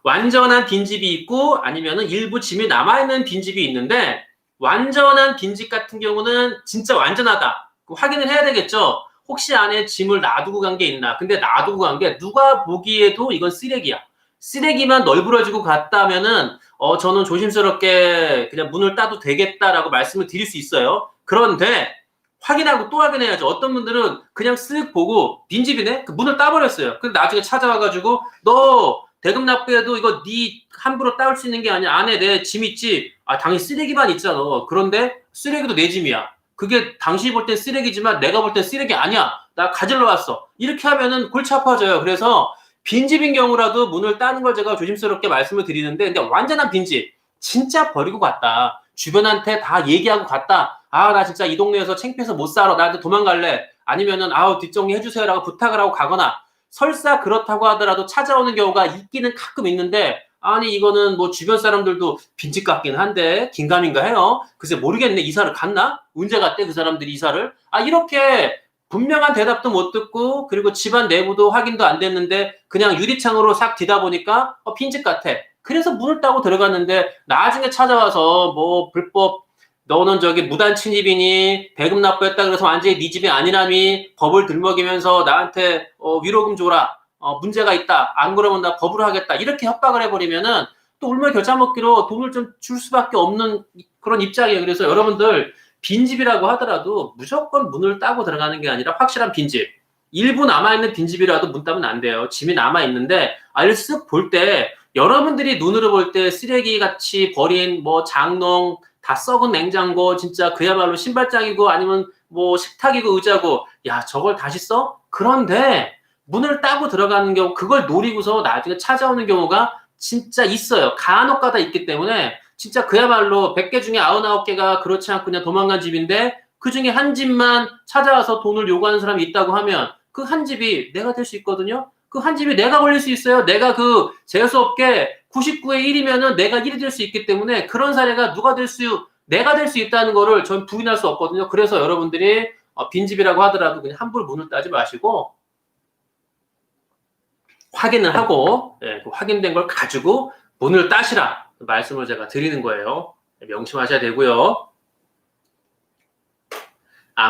완전한 빈집이 있고 아니면은 일부 짐이 남아있는 빈집이 있는데 완전한 빈집 같은 경우는 진짜 완전하다. 확인을 해야 되겠죠. 혹시 안에 짐을 놔두고 간 게 있나? 근데 놔두고 간 게 누가 보기에도 이건 쓰레기야. 쓰레기만 널브러지고 갔다면은 저는 조심스럽게 그냥 문을 따도 되겠다라고 말씀을 드릴 수 있어요. 그런데 확인하고 또 확인해야죠. 어떤 분들은 그냥 쓱 보고 빈집이네? 그 문을 따버렸어요. 근데 나중에 찾아와가지고 너 대금 납부해도 이거 네 함부로 따올 수 있는 게 아니야. 안에 내 짐 있지? 아 당연히 쓰레기만 있잖아. 그런데 쓰레기도 내 짐이야. 그게 당신이 볼 땐 쓰레기지만 내가 볼 땐 쓰레기 아니야. 나 가지러 왔어. 이렇게 하면은 골치 아파져요. 그래서 빈집인 경우라도 문을 따는 걸 제가 조심스럽게 말씀을 드리는데 근데 완전한 빈집 진짜 버리고 갔다. 주변한테 다 얘기하고 갔다. 아 나 진짜 이 동네에서 창피해서 못 살아. 나한테 도망갈래. 아니면은 뒷정리 해주세요라고 부탁을 하고 가거나 설사 그렇다고 하더라도 찾아오는 경우가 있기는 가끔 있는데 아니 이거는 뭐 주변 사람들도 빈집 같긴 한데 긴가민가 해요. 글쎄 모르겠네. 이사를 갔나? 언제 갔대 그 사람들이 이사를? 이렇게 분명한 대답도 못 듣고 그리고 집안 내부도 확인도 안 됐는데 그냥 유리창으로 싹 뒤다 보니까 빈집 같아. 그래서 문을 따고 들어갔는데 나중에 찾아와서 뭐 불법 너는 저기 무단 침입이니 대금 납부했다 그래서 완전히 네 집이 아니라니 법을 들먹이면서 나한테 위로금 줘라. 문제가 있다. 안 그러면 나 법으로 하겠다. 이렇게 협박을 해버리면은 또 울며 겨자 먹기로 돈을 좀 줄 수밖에 없는 그런 입장이에요. 그래서 여러분들 빈집이라고 하더라도 무조건 문을 따고 들어가는 게 아니라 확실한 빈집. 일부 남아있는 빈집이라도 문 따면 안 돼요. 짐이 남아있는데 이를 쓱 볼 때 여러분들이 눈으로 볼 때 쓰레기같이 버린 뭐 장롱 다 썩은 냉장고 진짜 그야말로 신발장이고 아니면 뭐 식탁이고 의자고 야 저걸 다시 써? 그런데 문을 따고 들어가는 경우, 그걸 노리고서 나중에 찾아오는 경우가 진짜 있어요. 간혹가다 있기 때문에 진짜 그야말로 100개 중에 99개가 그렇지 않고 그냥 도망간 집인데 그 중에 한 집만 찾아와서 돈을 요구하는 사람이 있다고 하면 그 한 집이 내가 될 수 있거든요. 그 한 집이 내가 걸릴 수 있어요. 내가 그 재수없게 99의 1이면은 내가 1이 될 수 있기 때문에 그런 사례가 내가 될 수 있다는 거를 전 부인할 수 없거든요. 그래서 여러분들이 빈집이라고 하더라도 그냥 함부로 문을 따지 마시고 확인을 하고 그 확인된 걸 가지고 문을 따시라 말씀을 제가 드리는 거예요. 명심하셔야 되고요.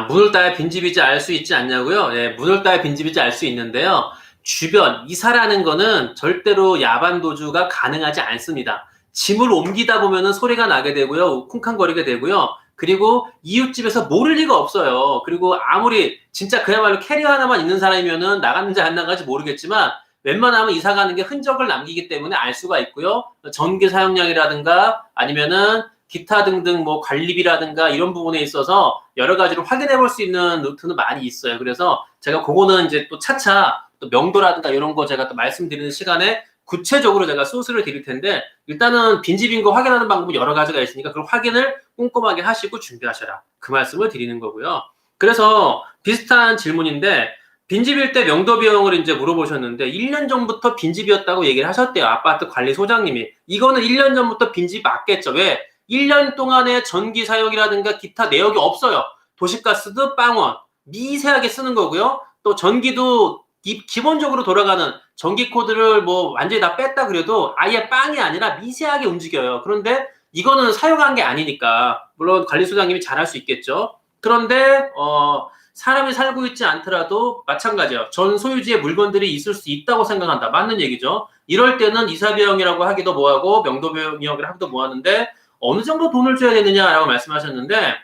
문을 따야 빈집인지 알 수 있지 않냐고요? 문을 따야 빈집인지 알 수 있는데요. 주변, 이사라는 거는 절대로 야반도주가 가능하지 않습니다. 짐을 옮기다 보면은 소리가 나게 되고요. 쿵쾅거리게 되고요. 그리고 이웃집에서 모를 리가 없어요. 그리고 아무리 진짜 그야말로 캐리어 하나만 있는 사람이면은 나갔는지 안 나가는지 모르겠지만 웬만하면 이사 가는 게 흔적을 남기기 때문에 알 수가 있고요. 전기 사용량이라든가 아니면은 기타 등등 뭐 관리비라든가 이런 부분에 있어서 여러 가지로 확인해 볼 수 있는 루트는 많이 있어요. 그래서 제가 그거는 이제 또 차차 또 명도라든가 이런 거 제가 또 말씀드리는 시간에 구체적으로 제가 소스를 드릴 텐데 일단은 빈집인 거 확인하는 방법은 여러 가지가 있으니까 그걸 확인을 꼼꼼하게 하시고 준비하셔라. 그 말씀을 드리는 거고요. 그래서 비슷한 질문인데 빈집일 때 명도 비용을 이제 물어보셨는데 1년 전부터 빈집이었다고 얘기를 하셨대요. 아파트 관리 소장님이. 이거는 1년 전부터 빈집 맞겠죠. 왜? 1년 동안의 전기 사용이라든가 기타 내역이 없어요. 도시가스도 빵원, 미세하게 쓰는 거고요. 또 전기도 기본적으로 돌아가는 전기 코드를 뭐 완전히 다 뺐다 그래도 아예 빵이 아니라 미세하게 움직여요. 그런데 이거는 사용한 게 아니니까 물론 관리소장님이 잘할 수 있겠죠. 그런데 사람이 살고 있지 않더라도 마찬가지예요. 전 소유지에 물건들이 있을 수 있다고 생각한다. 맞는 얘기죠. 이럴 때는 이사비용이라고 하기도 뭐하고 명도비용이라고 하기도 뭐하는데 어느 정도 돈을 줘야 되느냐라고 말씀하셨는데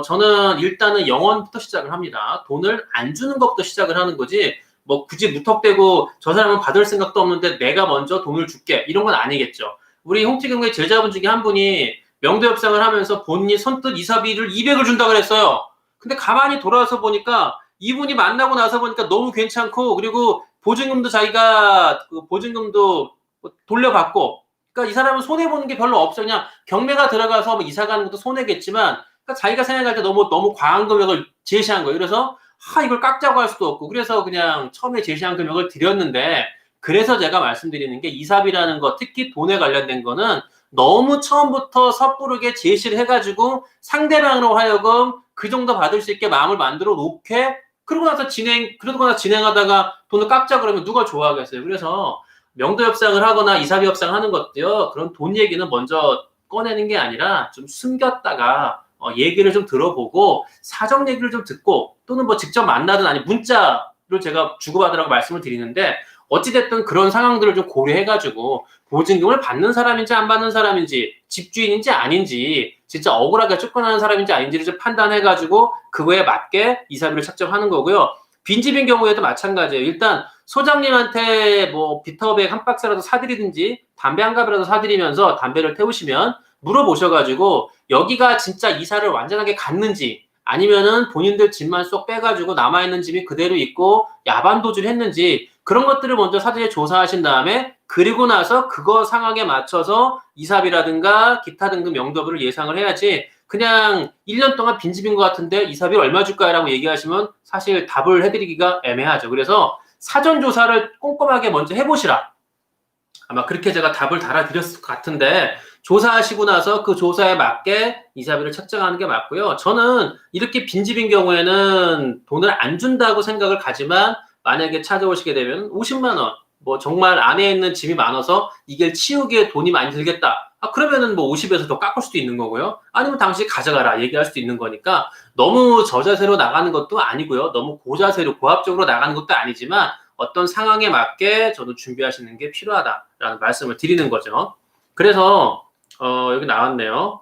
저는 일단은 0원부터 시작을 합니다. 돈을 안 주는 것부터 시작을 하는 거지 뭐 굳이 무턱대고 저 사람은 받을 생각도 없는데 내가 먼저 돈을 줄게 이런 건 아니겠죠. 우리 홍치경의 제자분 중에 한 분이 명도 협상을 하면서 본인이 선뜻 이사비를 200을 준다고 그랬어요. 근데 가만히 돌아서 보니까 이분이 만나고 나서 보니까 너무 괜찮고 그리고 보증금도 자기가 보증금도 돌려받고 그러니까 이 사람은 손해보는 게 별로 없어. 그냥 경매가 들어가서 뭐 이사 가는 것도 손해겠지만 그러니까 자기가 생각할 때 너무 과한 금액을 제시한 거예요. 그래서 이걸 깎자고 할 수도 없고 그래서 그냥 처음에 제시한 금액을 드렸는데 그래서 제가 말씀드리는 게 이사비라는 거 특히 돈에 관련된 거는 너무 처음부터 섣부르게 제시를 해가지고 상대방으로 하여금 그 정도 받을 수 있게 마음을 만들어 놓게 그러고 나서 진행하다가 돈을 깎자 그러면 누가 좋아하겠어요. 그래서 명도 협상을 하거나 이사비 협상을 하는 것도요. 그런 돈 얘기는 먼저 꺼내는 게 아니라 좀 숨겼다가 얘기를 좀 들어보고 사정 얘기를 좀 듣고 또는 뭐 직접 만나든 아니 문자를 제가 주고받으라고 말씀을 드리는데 어찌됐든 그런 상황들을 좀 고려해가지고 보증금을 받는 사람인지 안 받는 사람인지 집주인인지 아닌지 진짜 억울하게 쫓겨나는 사람인지 아닌지를 좀 판단해가지고 그거에 맞게 이사비를 책정하는 거고요. 빈집인 경우에도 마찬가지예요. 일단 소장님한테 뭐 비타오백 한 박스라도 사드리든지 담배 한 갑이라도 사드리면서 담배를 태우시면 물어보셔가지고 여기가 진짜 이사를 완전하게 갔는지 아니면은 본인들 집만 쏙 빼가지고 남아있는 집이 그대로 있고 야반도주를 했는지 그런 것들을 먼저 사전에 조사하신 다음에 그리고 나서 그거 상황에 맞춰서 이사비라든가 기타 등등 명도비를 예상을 해야지 그냥 1년 동안 빈집인 것 같은데 이사비 얼마 줄까요? 라고 얘기하시면 사실 답을 해드리기가 애매하죠. 그래서 사전 조사를 꼼꼼하게 먼저 해보시라. 아마 그렇게 제가 답을 달아드렸을 것 같은데 조사하시고 나서 그 조사에 맞게 이사비를 책정하는 게 맞고요. 저는 이렇게 빈집인 경우에는 돈을 안 준다고 생각을 가지만 만약에 찾아오시게 되면 50만 원, 뭐 정말 안에 있는 짐이 많아서 이걸 치우기에 돈이 많이 들겠다. 그러면은 뭐 50에서 더 깎을 수도 있는 거고요. 아니면 당신이 가져가라 얘기할 수도 있는 거니까 너무 저자세로 나가는 것도 아니고요. 너무 고자세로 고압적으로 나가는 것도 아니지만 어떤 상황에 맞게 저도 준비하시는 게 필요하다라는 말씀을 드리는 거죠. 그래서 여기 나왔네요.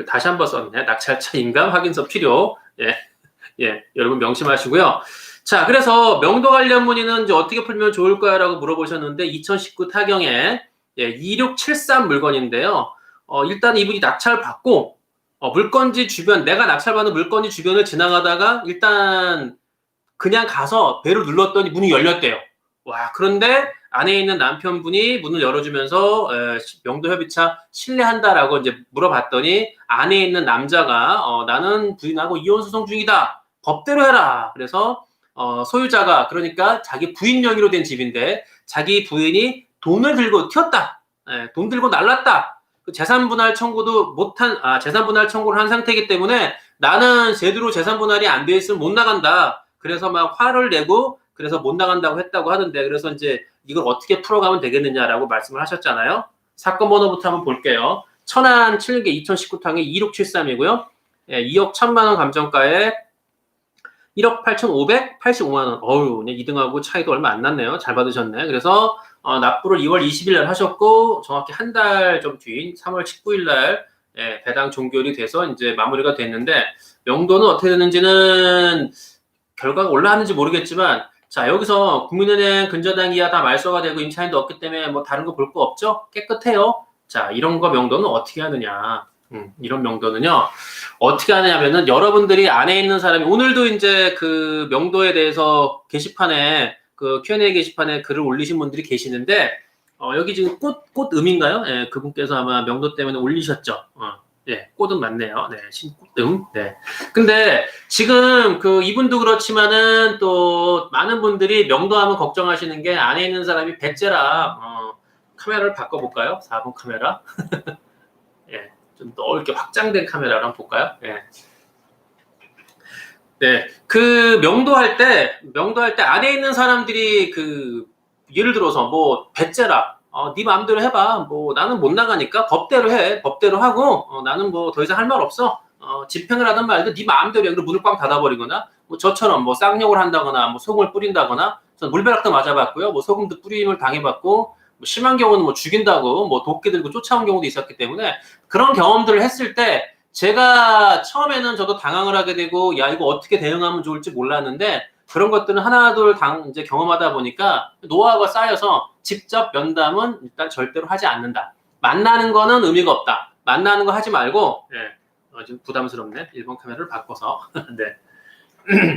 다시 한번 썼네. 낙찰차 인감 확인서 필요. 여러분 명심하시고요. 자, 그래서 명도 관련 문의는 이제 어떻게 풀면 좋을까요? 라고 물어보셨는데 2019 타경에 2673 물건인데요. 일단 이분이 낙찰 받고 물건지 주변 내가 낙찰받은 물건지 주변을 지나가다가 일단 그냥 가서 벨을 눌렀더니 문이 열렸대요. 와, 그런데 안에 있는 남편분이 문을 열어주면서 명도 협의차 실례한다라고 이제 물어봤더니 안에 있는 남자가 나는 부인하고 이혼 소송 중이다. 법대로 해라. 그래서 소유자가 그러니까 자기 부인 명의로 된 집인데 자기 부인이 돈을 들고 튀었다. 돈 들고 날랐다. 재산 분할 청구도 못한 재산 분할 청구를 한 상태이기 때문에 나는 제대로 재산 분할이 안 돼 있으면 못 나간다. 그래서 막 화를 내고 그래서 못 나간다고 했다고 하던데 그래서 이제 이걸 어떻게 풀어가면 되겠느냐라고 말씀을 하셨잖아요. 사건 번호부터 한번 볼게요. 천안 7개 2019탕이 2673이고요. 2억 1천만 원 감정가에 1억 8,585만 원. 어우, 2등하고 차이도 얼마 안 났네요. 잘 받으셨네. 그래서 납부를 2월 20일 날 하셨고 정확히 한 달 좀 뒤인 3월 19일 날 배당 종결이 돼서 이제 마무리가 됐는데 명도는 어떻게 됐는지는 결과가 올라왔는지 모르겠지만 자 여기서 국민은행 근저당 이하 다 말소가 되고 임차인도 없기 때문에 뭐 다른 거 볼 거 없죠? 깨끗해요. 자 이런 거 명도는 어떻게 하느냐 이런 명도는요 어떻게 하느냐면은 여러분들이 안에 있는 사람이 오늘도 이제 그 명도에 대해서 게시판에 그 Q&A 게시판에 글을 올리신 분들이 계시는데 여기 지금 꽃음인가요? 예, 그분께서 아마 명도 때문에 올리셨죠. 예, 꽃음 맞네요. 네, 신꽃음. 네. 근데 지금 그 이분도 그렇지만은 또 많은 분들이 명도하면 걱정하시는 게 안에 있는 사람이 배째라 카메라를 바꿔볼까요? 4번 카메라. 예, 좀 넓게 확장된 카메라를 한번 볼까요? 예. 네, 그 명도할 때 안에 있는 사람들이 그 예를 들어서 뭐 배째라, 네 마음대로 해봐. 뭐 나는 못 나가니까 법대로 해, 법대로 하고 나는 뭐 더 이상 할 말 없어. 집행을 하든 말든 네 마음대로 해. 그리고 문을 꽝 닫아버리거나 뭐 저처럼 뭐 쌍욕을 한다거나 뭐 소금을 뿌린다거나 전 물벼락도 맞아봤고요. 뭐 소금도 뿌림을 당해봤고 뭐 심한 경우는 뭐 죽인다고 뭐 도끼 들고 쫓아온 경우도 있었기 때문에 그런 경험들을 했을 때. 제가 처음에는 저도 당황을 하게 되고, 야, 이거 어떻게 대응하면 좋을지 몰랐는데, 그런 것들은 하나둘 이제 경험하다 보니까 노하우가 쌓여서 직접 면담은 일단 절대로 하지 않는다. 만나는 거는 의미가 없다. 만나는 거 하지 말고, 좀 부담스럽네. 1번 카메라를 바꿔서. 네.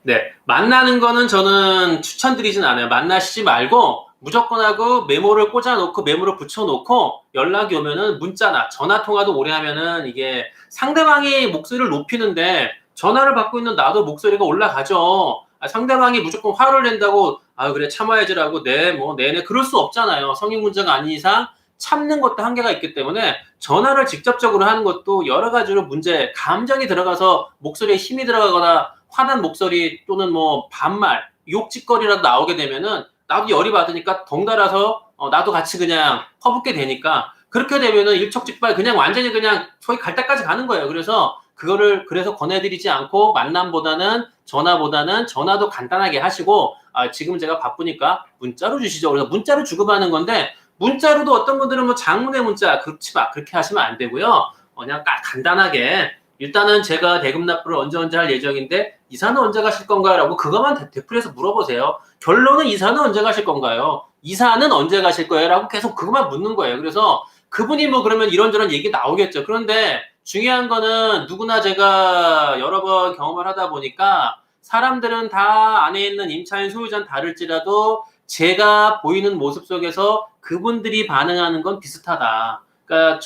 네. 만나는 거는 저는 추천드리진 않아요. 만나시지 말고, 무조건 하고 메모를 꽂아놓고 메모를 붙여놓고 연락이 오면은 문자나 전화 통화도 오래 하면은 이게 상대방이 목소리를 높이는데 전화를 받고 있는 나도 목소리가 올라가죠. 상대방이 무조건 화를 낸다고 그래 참아야지라고 뭐 네네 그럴 수 없잖아요. 성인 문제가 아닌 이상 참는 것도 한계가 있기 때문에 전화를 직접적으로 하는 것도 여러 가지로 문제 감정이 들어가서 목소리에 힘이 들어가거나 화난 목소리 또는 뭐 반말 욕짓거리라도 나오게 되면은 나도 열이 받으니까 덩달아서 나도 같이 그냥 퍼붓게 되니까 그렇게 되면은 일촉즉발 그냥 완전히 그냥 소위 갈 때까지 가는 거예요. 그래서 그거를 그래서 권해드리지 않고 만남보다는 전화도 간단하게 하시고 지금 제가 바쁘니까 문자로 주시죠. 그래서 문자로 주고받는 건데 문자로도 어떤 분들은 뭐 장문의 문자 그렇게 하시면 안 되고요. 그냥 간단하게 일단은 제가 대금 납부를 언제 할 예정인데 이사는 언제 가실 건가요?라고 그것만 되풀이해서 물어보세요. 결론은 이사는 언제 가실 건가요? 이사는 언제 가실 거예요? 라고 계속 그것만 묻는 거예요. 그래서 그분이 뭐 그러면 이런저런 얘기 나오겠죠. 그런데 중요한 거는 누구나 제가 여러 번 경험을 하다 보니까 사람들은 다 안에 있는 임차인 소유자는 다를지라도 제가 보이는 모습 속에서 그분들이 반응하는 건 비슷하다. 그러니까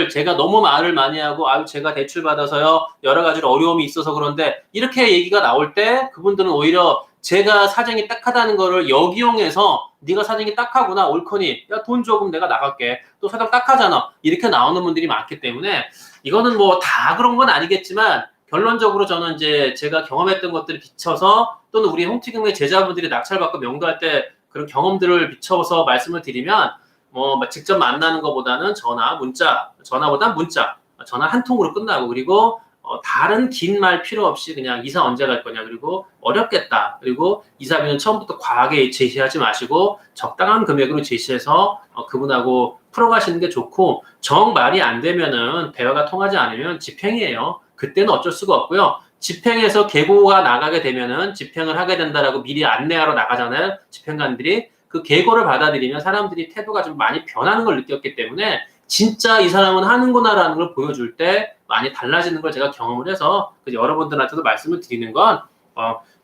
제가 너무 말을 많이 하고 제가 대출 받아서요 여러 가지로 어려움이 있어서 그런데 이렇게 얘기가 나올 때 그분들은 오히려 제가 사정이 딱하다는 거를 역이용해서 네가 사정이 딱하구나 옳거니 야 돈 조금 내가 나갈게 또 사정 딱하잖아 이렇게 나오는 분들이 많기 때문에 이거는 뭐 다 그런 건 아니겠지만 결론적으로 저는 이제 제가 경험했던 것들을 비춰서 또는 우리 홍티금의 제자분들이 낙찰받고 명도할 때 그런 경험들을 비춰서 말씀을 드리면 뭐 직접 만나는 것보다는 전화보다 문자, 전화 한 통으로 끝나고 그리고 다른 긴 말 필요 없이 그냥 이사 언제 갈 거냐 그리고 어렵겠다 그리고 이사비는 처음부터 과하게 제시하지 마시고 적당한 금액으로 제시해서 그분하고 풀어가시는 게 좋고 정 말이 안 되면은 대화가 통하지 않으면 집행이에요. 그때는 어쩔 수가 없고요. 집행에서 계고가 나가게 되면은 집행을 하게 된다라고 미리 안내하러 나가잖아요. 집행관들이. 그 계고를 받아들이면 사람들이 태도가 좀 많이 변하는 걸 느꼈기 때문에 진짜 이 사람은 하는구나라는 걸 보여줄 때 많이 달라지는 걸 제가 경험을 해서 여러분들한테도 말씀을 드리는 건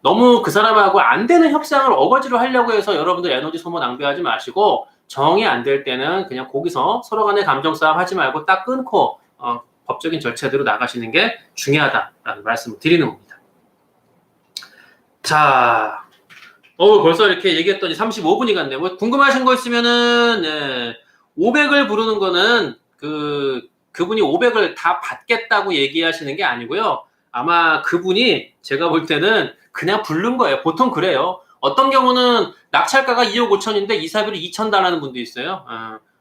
너무 그 사람하고 안 되는 협상을 어거지로 하려고 해서 여러분들 에너지 소모 낭비하지 마시고, 정이 안 될 때는 그냥 거기서 서로 간의 감정 싸움 하지 말고 딱 끊고 법적인 절차대로 나가시는 게 중요하다라는 말씀을 드리는 겁니다. 자, 벌써 이렇게 얘기했더니 35분이 갔네요. 뭐 궁금하신 거 있으면은 500을 부르는 거는 그분이 500을 다 받겠다고 얘기하시는 게 아니고요. 아마 그분이 제가 볼 때는 그냥 부른 거예요. 보통 그래요. 어떤 경우는 낙찰가가 2억 5천인데 이사비로 2천 달라는 분도 있어요.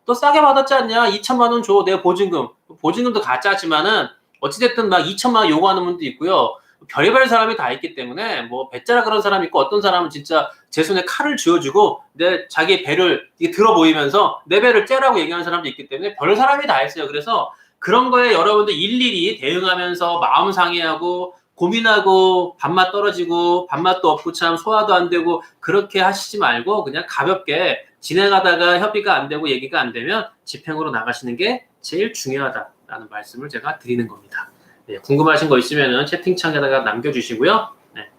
또 싸게 받았지 않냐? 2천만 원 줘. 내가 보증금. 보증금도 가짜지만은 어찌됐든 막 2천만 원 요구하는 분도 있고요. 별의별 사람이 다 있기 때문에 뭐 배짜라 그런 사람이 있고, 어떤 사람은 진짜 제 손에 칼을 쥐어주고 자기 배를 들어 보이면서 내 배를 째라고 얘기하는 사람도 있기 때문에 별 사람이 다 있어요. 그래서 그런 거에 여러분들 일일이 대응하면서 마음 상해하고 고민하고 밥맛 떨어지고 밥맛도 없고 참 소화도 안 되고 그렇게 하시지 말고 그냥 가볍게 진행하다가 협의가 안 되고 얘기가 안 되면 집행으로 나가시는 게 제일 중요하다라는 말씀을 제가 드리는 겁니다. 네, 궁금하신 거 있으면 채팅창에다가 남겨주시고요. 네.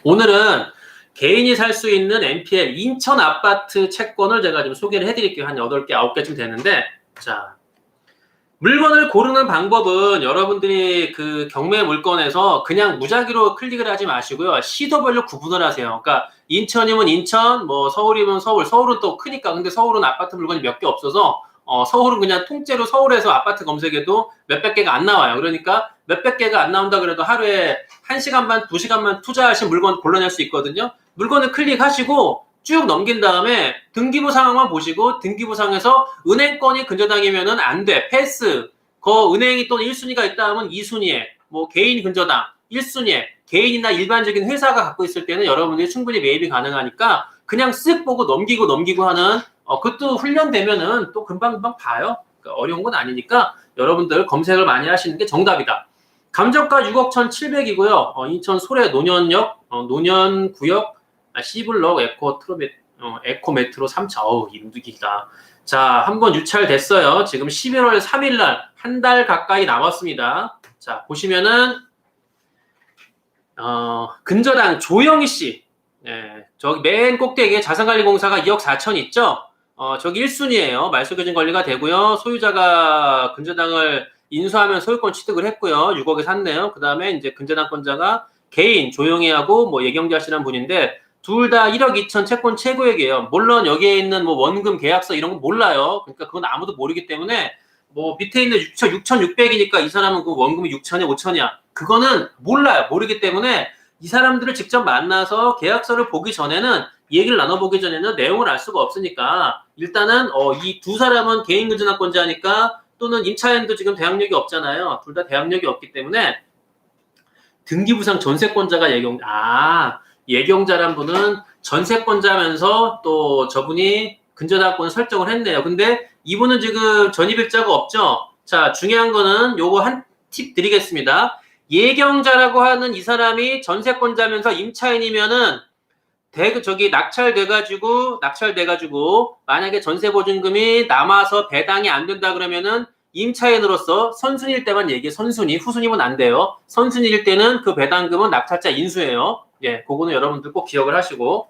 오늘은 개인이 살 수 있는 NPL 인천 아파트 채권을 제가 좀 소개를 해드릴게요. 한 8개, 9개쯤 되는데, 자, 물건을 고르는 방법은 여러분들이 그 경매 물건에서 그냥 무작위로 클릭을 하지 마시고요. 시도별로 구분을 하세요. 그러니까 인천이면 인천, 뭐 서울이면 서울. 서울은 또 크니까. 근데 서울은 아파트 물건이 몇 개 없어서 서울은 그냥 통째로 서울에서 아파트 검색해도 몇백 개가 안 나와요. 그러니까 몇백 개가 안 나온다 그래도 하루에 1시간 반, 2시간만 투자하신 물건 골라낼 수 있거든요. 물건을 클릭하시고 쭉 넘긴 다음에 등기부 상황만 보시고, 등기부 상에서 은행권이 근저당이면은 안 돼. 패스. 은행이 또 1순위가 있다 하면 2순위에, 뭐 개인 근저당 1순위에, 개인이나 일반적인 회사가 갖고 있을 때는 여러분들이 충분히 매입이 가능하니까 그냥 쓱 보고 넘기고 하는, 그것도 훈련되면은 또 금방금방 봐요. 그러니까 어려운 건 아니니까 여러분들 검색을 많이 하시는 게 정답이다. 감정가 6억 1,700이고요. 인천 소래 노년역, 노년구역, C블럭 에코 메트로 3차. 이름도 기다. 자, 한번 유찰됐어요. 지금 11월 3일날 한 달 가까이 남았습니다. 자, 보시면은 근저당 조영희 씨. 저기 맨 꼭대기에 자산관리공사가 2억 4천 있죠? 저기 1순위예요. 말소교진 관리가 되고요. 소유자가 근저당을 인수하면 소유권 취득을 했고요. 6억에 샀네요. 그 다음에 이제 근저당권자가 개인 조영희하고 뭐 예경자 씨라는 분인데, 둘 다 1억 2천 채권 최고액이에요. 물론 여기에 있는 뭐 원금 계약서 이런 거 몰라요. 그러니까 그건 아무도 모르기 때문에, 뭐 밑에 있는 6,600이니까 이 사람은 그 원금이 6천이야 5천이야 그거는 몰라요. 모르기 때문에 이 사람들을 직접 만나서 계약서를 보기 전에는, 얘기를 나눠보기 전에는 내용을 알 수가 없으니까, 일단은 이 두 사람은 개인 근저당권자니까, 또는 임차인도 지금 대항력이 없잖아요. 둘 다 대항력이 없기 때문에 등기부상 전세권자가 예경자란 분은 전세권자면서 또 저분이 근저당권 설정을 했네요. 근데 이분은 지금 전입일자가 없죠. 자, 중요한 거는 요거 한 팁 드리겠습니다. 예경자라고 하는 이 사람이 전세권자면서 임차인이면은 낙찰돼가지고 만약에 전세보증금이 남아서 배당이 안 된다 그러면은 임차인으로서 선순위일 때만 얘기해. 선순위, 후순위면 안 돼요. 선순위일 때는 그 배당금은 낙찰자 인수예요. 그거는 여러분들 꼭 기억을 하시고.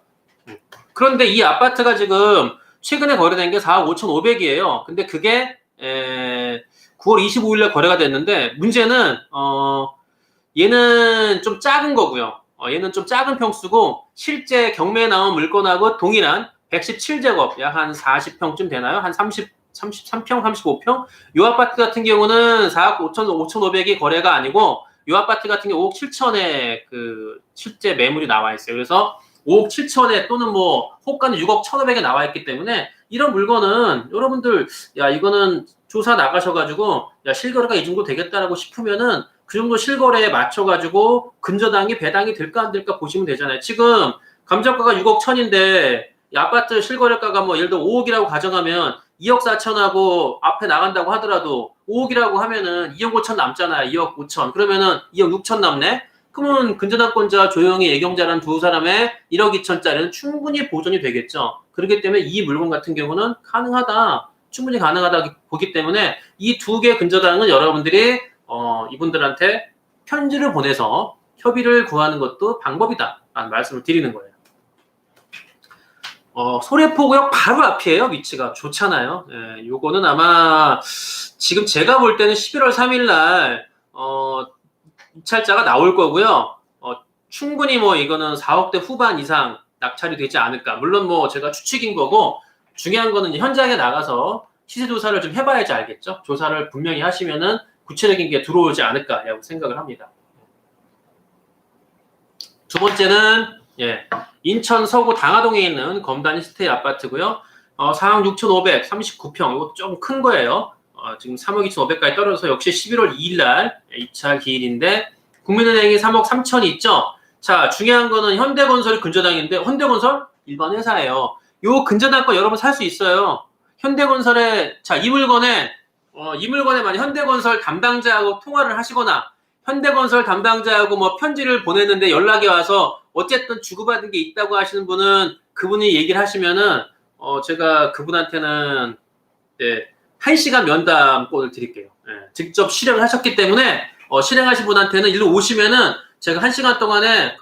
그런데 이 아파트가 지금 최근에 거래된 게 4억 5,500이에요. 근데 그게 9월 25일에 거래가 됐는데, 문제는 얘는 좀 작은 거고요. 얘는 좀 작은 평수고, 실제 경매에 나온 물건하고 동일한 117제곱, 약 한 40평쯤 되나요? 한 33평, 35평? 이 아파트 같은 경우는 4억 5,500이 거래가 아니고, 이 아파트 같은 경우 5억 7천에 그 실제 매물이 나와 있어요. 그래서 5억 7천에 또는 뭐 호가는 6억 1,500에 나와 있기 때문에, 이런 물건은 여러분들 이거는 조사 나가셔가지고 실거래가 이 정도 되겠다라고 싶으면은 그 정도 실거래에 맞춰가지고 근저당이 배당이 될까 안 될까 보시면 되잖아요. 지금 감정가가 6억 1천인데 이 아파트 실거래가가 뭐 예를 들어 5억이라고 가정하면 2억 4천하고 앞에 나간다고 하더라도 5억이라고 하면은 2억 5천 남잖아요. 2억 5천. 그러면은 2억 6천 남네? 그러면 근저당권자 조영희 예경자라는 두 사람의 1억 2천짜리는 충분히 보존이 되겠죠. 그렇기 때문에 이 물건 같은 경우는 충분히 가능하다 보기 때문에 이 두 개 근저당은 여러분들이 이분들한테 편지를 보내서 협의를 구하는 것도 방법이다 라는 말씀을 드리는 거예요. 소래포구역 바로 앞이에요. 위치가 좋잖아요. 예, 요거는 아마 지금 제가 볼 때는 11월 3일 날 입찰자가 나올 거고요. 충분히 뭐 이거는 4억대 후반 이상 낙찰이 되지 않을까. 물론 뭐 제가 추측인 거고, 중요한 거는 현장에 나가서 시세 조사를 좀 해봐야지 알겠죠. 조사를 분명히 하시면은 구체적인 게 들어오지 않을까라고 생각을 합니다. 두 번째는 인천 서구 당하동에 있는 검단 스테이 아파트고요. 4억 6,539평. 이것도 좀 큰 거예요. 지금 3억 2,500까지 떨어져서 역시 11월 2일 날 입찰 기일인데, 국민은행이 3억 3천이 있죠. 자, 중요한 거는 현대건설이 근저당인데, 현대건설 일반 회사예요. 요 근저당권 여러분 살 수 있어요. 현대건설에, 자, 이 물건에 만약 현대건설 담당자하고 통화를 하시거나, 현대건설 담당자하고 뭐 편지를 보냈는데 연락이 와서 어쨌든 주고받은 게 있다고 하시는 분은, 그분이 얘기를 하시면은, 제가 그분한테는, 1시간 면담권을 드릴게요. 직접 실행을 하셨기 때문에, 실행하신 분한테는 일로 오시면은, 제가 1시간 동안에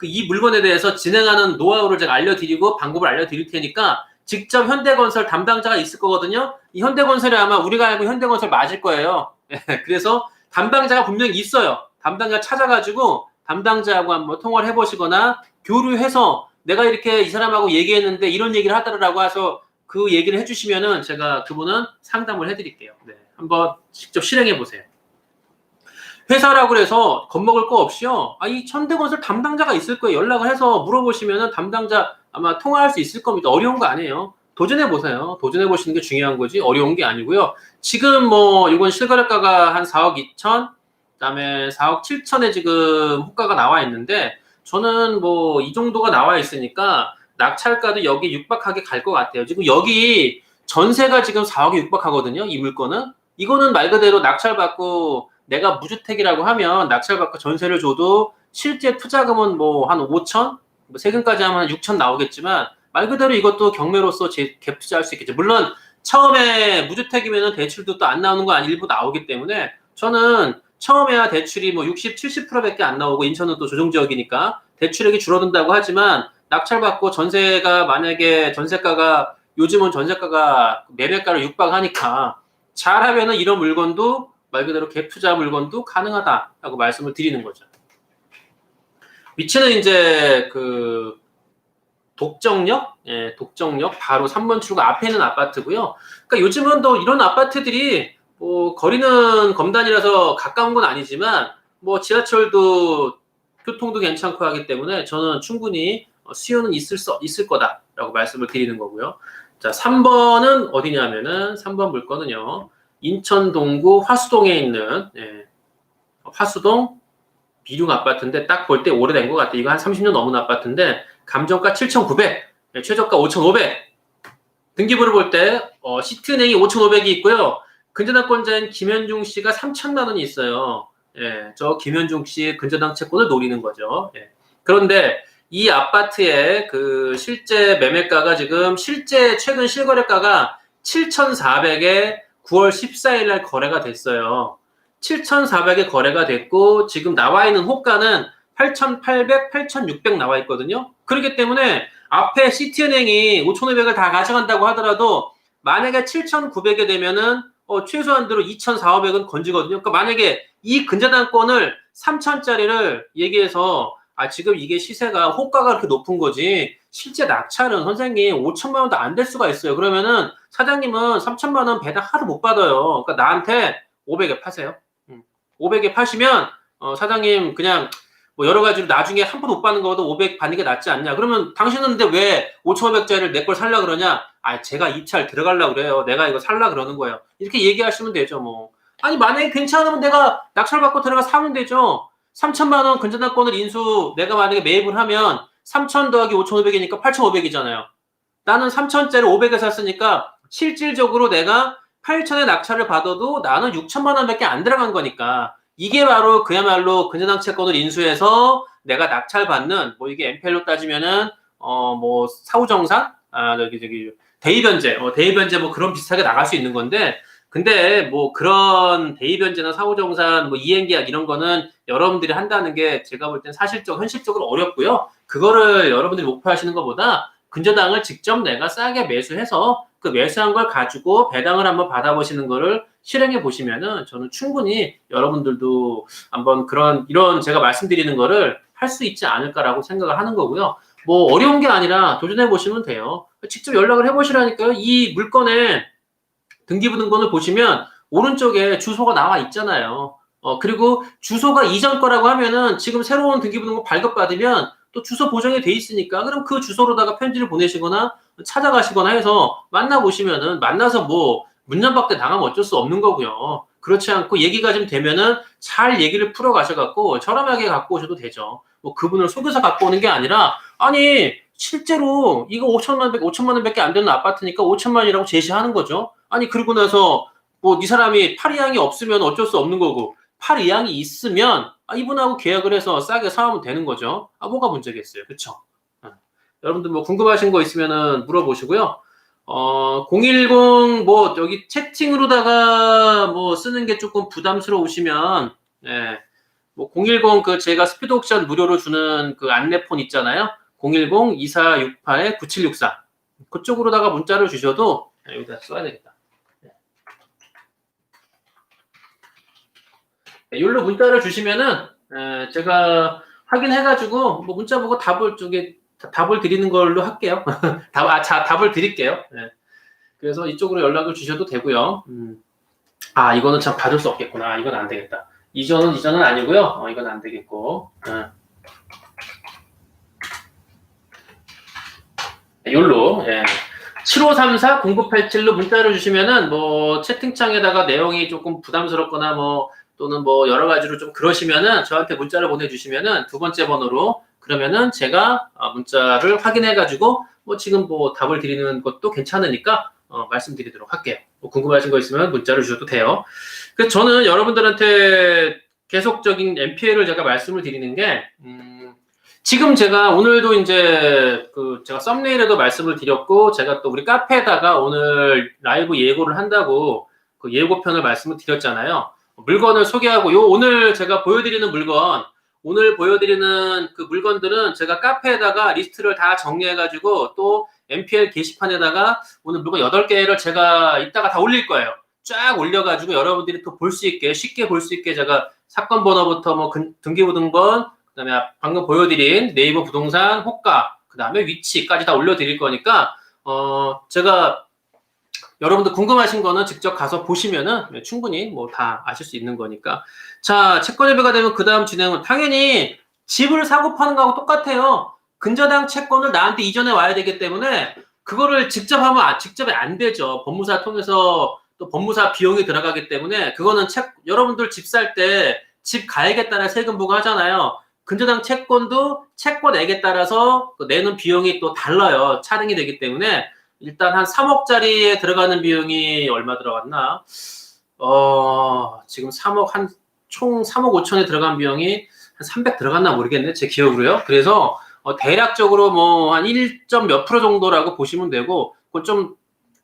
이 물건에 대해서 진행하는 노하우를 제가 알려드리고 방법을 알려드릴 테니까 직접 현대건설 담당자가 있을 거거든요. 이 현대건설이 아마 우리가 알고 현대건설 맞을 거예요. 그래서 담당자가 분명히 있어요. 담당자 찾아가지고 담당자하고 한번 통화를 해보시거나 교류해서 내가 이렇게 이 사람하고 얘기했는데 이런 얘기를 하더라고 해서 그 얘기를 해주시면은 제가 그분은 상담을 해드릴게요. 한번 직접 실행해보세요. 회사라고 해서 겁먹을 거 없이요. 이 현대건설 담당자가 있을 거예요. 연락을 해서 물어보시면은 담당자 아마 통화할 수 있을 겁니다. 어려운 거 아니에요. 도전해보세요. 도전해보시는 게 중요한 거지 어려운 게 아니고요. 지금 뭐 이건 실거래가가 한 4억 2천, 그다음에 4억 7천에 지금 호가가 나와 있는데 저는 뭐 이 정도가 나와 있으니까 낙찰가도 여기 육박하게 갈 것 같아요. 지금 여기 전세가 지금 4억에 육박하거든요. 이 물건은. 이거는 말 그대로 낙찰받고 내가 무주택이라고 하면 낙찰받고 전세를 줘도 실제 투자금은 뭐 한 5천, 세금까지 하면 한 6천 나오겠지만 말 그대로 이것도 경매로서 갭 투자할 수 있겠죠. 물론 처음에 무주택이면은 대출도 또 안 나오는 거 일부 나오기 때문에 저는 처음에야 대출이 뭐 60, 70%밖에 안 나오고 인천은 또 조정지역이니까 대출액이 줄어든다고 하지만 낙찰받고 전세가 만약에 전세가가 요즘은 전세가가 매매가를 육박하니까 잘하면은 이런 물건도 말 그대로 갭 투자 물건도 가능하다라고 말씀을 드리는 거죠. 위치는 이제 독정역, 독정역 바로 3번 출구 앞에 있는 아파트고요. 그러니까 요즘은 또 이런 아파트들이 뭐 거리는 검단이라서 가까운 건 아니지만 뭐 지하철도 교통도 괜찮고 하기 때문에 저는 충분히 수요는 있을 거다라고 말씀을 드리는 거고요. 자, 3번은 어디냐면은 3번 물건은요. 인천 동구 화수동에 있는 화수동 비룡 아파트인데 딱 볼 때 오래된 것 같아요. 이거 한 30년 넘은 아파트인데 감정가 7,900, 최저가 5,500. 등기부를 볼 때 시티은행이 5,500이 있고요. 근저당권자인 김현중 씨가 3천만 원이 있어요. 저 김현중 씨의 근저당 채권을 노리는 거죠. 그런데 이 아파트의 실제 매매가가 지금 최근 실거래가가 7,400에 9월 14일 날 거래가 됐어요. 7,400에 거래가 됐고 지금 나와 있는 호가는 8,800, 8,600 나와 있거든요. 그렇기 때문에 앞에 시티은행이 5,500을 다 가져간다고 하더라도 만약에 7,900에 되면은 최소한대로 2,400은 건지거든요. 그러니까 만약에 이 근저당권을 3,000짜리를 얘기해서 지금 이게 시세가 호가가 그렇게 높은 거지 실제 낙찰은 선생님 5천만 원도 안 될 수가 있어요. 그러면은 사장님은 3천만 원 배당 하도 못 받아요. 그러니까 나한테 500에 파세요. 500에 파시면 사장님 그냥 뭐 여러 가지로 나중에 한 푼 못 받는 거보다 500 받는 게 낫지 않냐. 그러면 당신은 근데 왜 5,500짜리를 내 걸 살라 그러냐. 제가 입찰 들어가려고 그래요. 내가 이거 살라 그러는 거예요. 이렇게 얘기하시면 되죠 뭐. 만약에 괜찮으면 내가 낙찰 받고 들어가 사면 되죠. 3천만 원 근저당권을 내가 만약에 매입을 하면 3천 더하기 5,500이니까 8,500이잖아요. 나는 3천짜리 500에 샀으니까 실질적으로 내가 8천에 낙찰을 받아도 나는 6천만 원밖에 안 들어간 거니까 이게 바로 그야말로 근저당 채권을 인수해서 내가 낙찰 받는 뭐 이게 엠펠로 따지면은 뭐 사후정산 대입변제 뭐 그런 비슷하게 나갈 수 있는 건데 근데 뭐 그런 대의변제나 사후정산, 뭐 이행계약 이런 거는 여러분들이 한다는 게 제가 볼 땐 현실적으로 어렵고요. 그거를 여러분들이 목표하시는 것보다 근저당을 직접 내가 싸게 매수해서 그 매수한 걸 가지고 배당을 한번 받아보시는 거를 실행해 보시면은 저는 충분히 여러분들도 한번 이런 제가 말씀드리는 거를 할 수 있지 않을까라고 생각을 하는 거고요. 뭐 어려운 게 아니라 도전해 보시면 돼요. 직접 연락을 해 보시라니까요. 이 물건에 등기부등본을 보시면 오른쪽에 주소가 나와 있잖아요. 그리고 주소가 이전 거라고 하면은 지금 새로운 등기부등본 발급받으면 또 주소 보정이 돼 있으니까 그럼 그 주소로다가 편지를 보내시거나 찾아가시거나 해서 만나보시면은 만나서 뭐 문전박대 당하면 어쩔 수 없는 거고요. 그렇지 않고 얘기가 좀 되면은 잘 얘기를 풀어 가셔갖고 저렴하게 갖고 오셔도 되죠. 뭐 그분을 속여서 갖고 오는 게 아니라 아니 실제로 이거 5천만 원밖에 안 되는 아파트니까 5천만이라고 제시하는 거죠. 아니 그러고 나서 뭐 이 사람이 팔이양이 없으면 어쩔 수 없는 거고 팔이양이 있으면 이분하고 계약을 해서 싸게 사면 되는 거죠. 뭐가 문제겠어요. 그쵸? 여러분들 뭐 궁금하신 거 있으면은 물어보시고요. 010 뭐 여기 채팅으로다가 뭐 쓰는 게 조금 부담스러우시면 예. 뭐 010 그 제가 스피드 옥션 무료로 주는 그 안내폰 있잖아요. 010-2468-9764 그쪽으로다가 문자를 주셔도 여기다 써야 되겠다. 여기로 문자를 주시면은 제가 확인해가지고 뭐 문자 보고 답을 드리는 걸로 할게요. 답을 드릴게요. 네. 그래서 이쪽으로 연락을 주셔도 되고요. 이거는 참 받을 수 없겠구나. 이건 안 되겠다. 이전은 아니고요. 이건 안 되겠고. 요로 7534-0987로 문자를 주시면은 뭐 채팅창에다가 내용이 조금 부담스럽거나 뭐 또는 뭐 여러 가지로 좀 그러시면은 저한테 문자를 보내주시면은 두 번째 번호로 그러면은 제가 문자를 확인해가지고 뭐 지금 뭐 답을 드리는 것도 괜찮으니까 말씀드리도록 할게요. 뭐 궁금하신 거 있으면 문자를 주셔도 돼요. 그래서 저는 여러분들한테 계속적인 MPL을 제가 말씀을 드리는 게 지금 제가 오늘도 이제 제가 썸네일에도 말씀을 드렸고 제가 또 우리 카페에다가 오늘 라이브 예고를 한다고 그 예고편을 말씀을 드렸잖아요. 물건을 소개하고 오늘 제가 보여드리는 오늘 보여드리는 그 물건들은 제가 카페에다가 리스트를 다 정리해가지고 또 MPL 게시판에다가 오늘 물건 8개를 제가 이따가 다 올릴 거예요. 쫙 올려가지고 여러분들이 또 볼 수 있게 쉽게 볼 수 있게 제가 사건 번호부터 뭐 등기부등본 그다음에 방금 보여드린 네이버 부동산 호가 그다음에 위치까지 다 올려드릴 거니까 제가 여러분들 궁금하신 거는 직접 가서 보시면은 충분히 뭐 다 아실 수 있는 거니까. 자, 채권 예배가 되면 그 다음 진행은 당연히 집을 사고 파는 거하고 똑같아요. 근저당 채권을 나한테 이전해 와야 되기 때문에 그거를 직접 하면 직접이 안 되죠. 법무사 통해서 또 법무사 비용이 들어가기 때문에 그거는 여러분들 집 살 때 집 가액에 따라 세금 부과하잖아요. 근저당 채권도 채권액에 따라서 내는 비용이 또 달라요. 차등이 되기 때문에 일단 한 3억짜리에 들어가는 비용이 얼마 들어갔나? 지금 총 3억 5천에 들어간 비용이 한 300 들어갔나 모르겠네. 제 기억으로요. 그래서 대략적으로 뭐 한 1점 몇 프로 정도라고 보시면 되고 그건 좀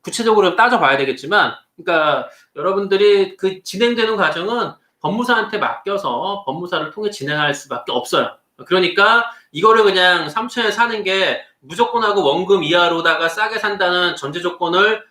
구체적으로 따져봐야 되겠지만 그러니까 여러분들이 그 진행되는 과정은 법무사한테 맡겨서 법무사를 통해 진행할 수밖에 없어요. 그러니까 이거를 그냥 3천에 사는 게 무조건 하고 원금 이하로다가 싸게 산다는 전제 조건을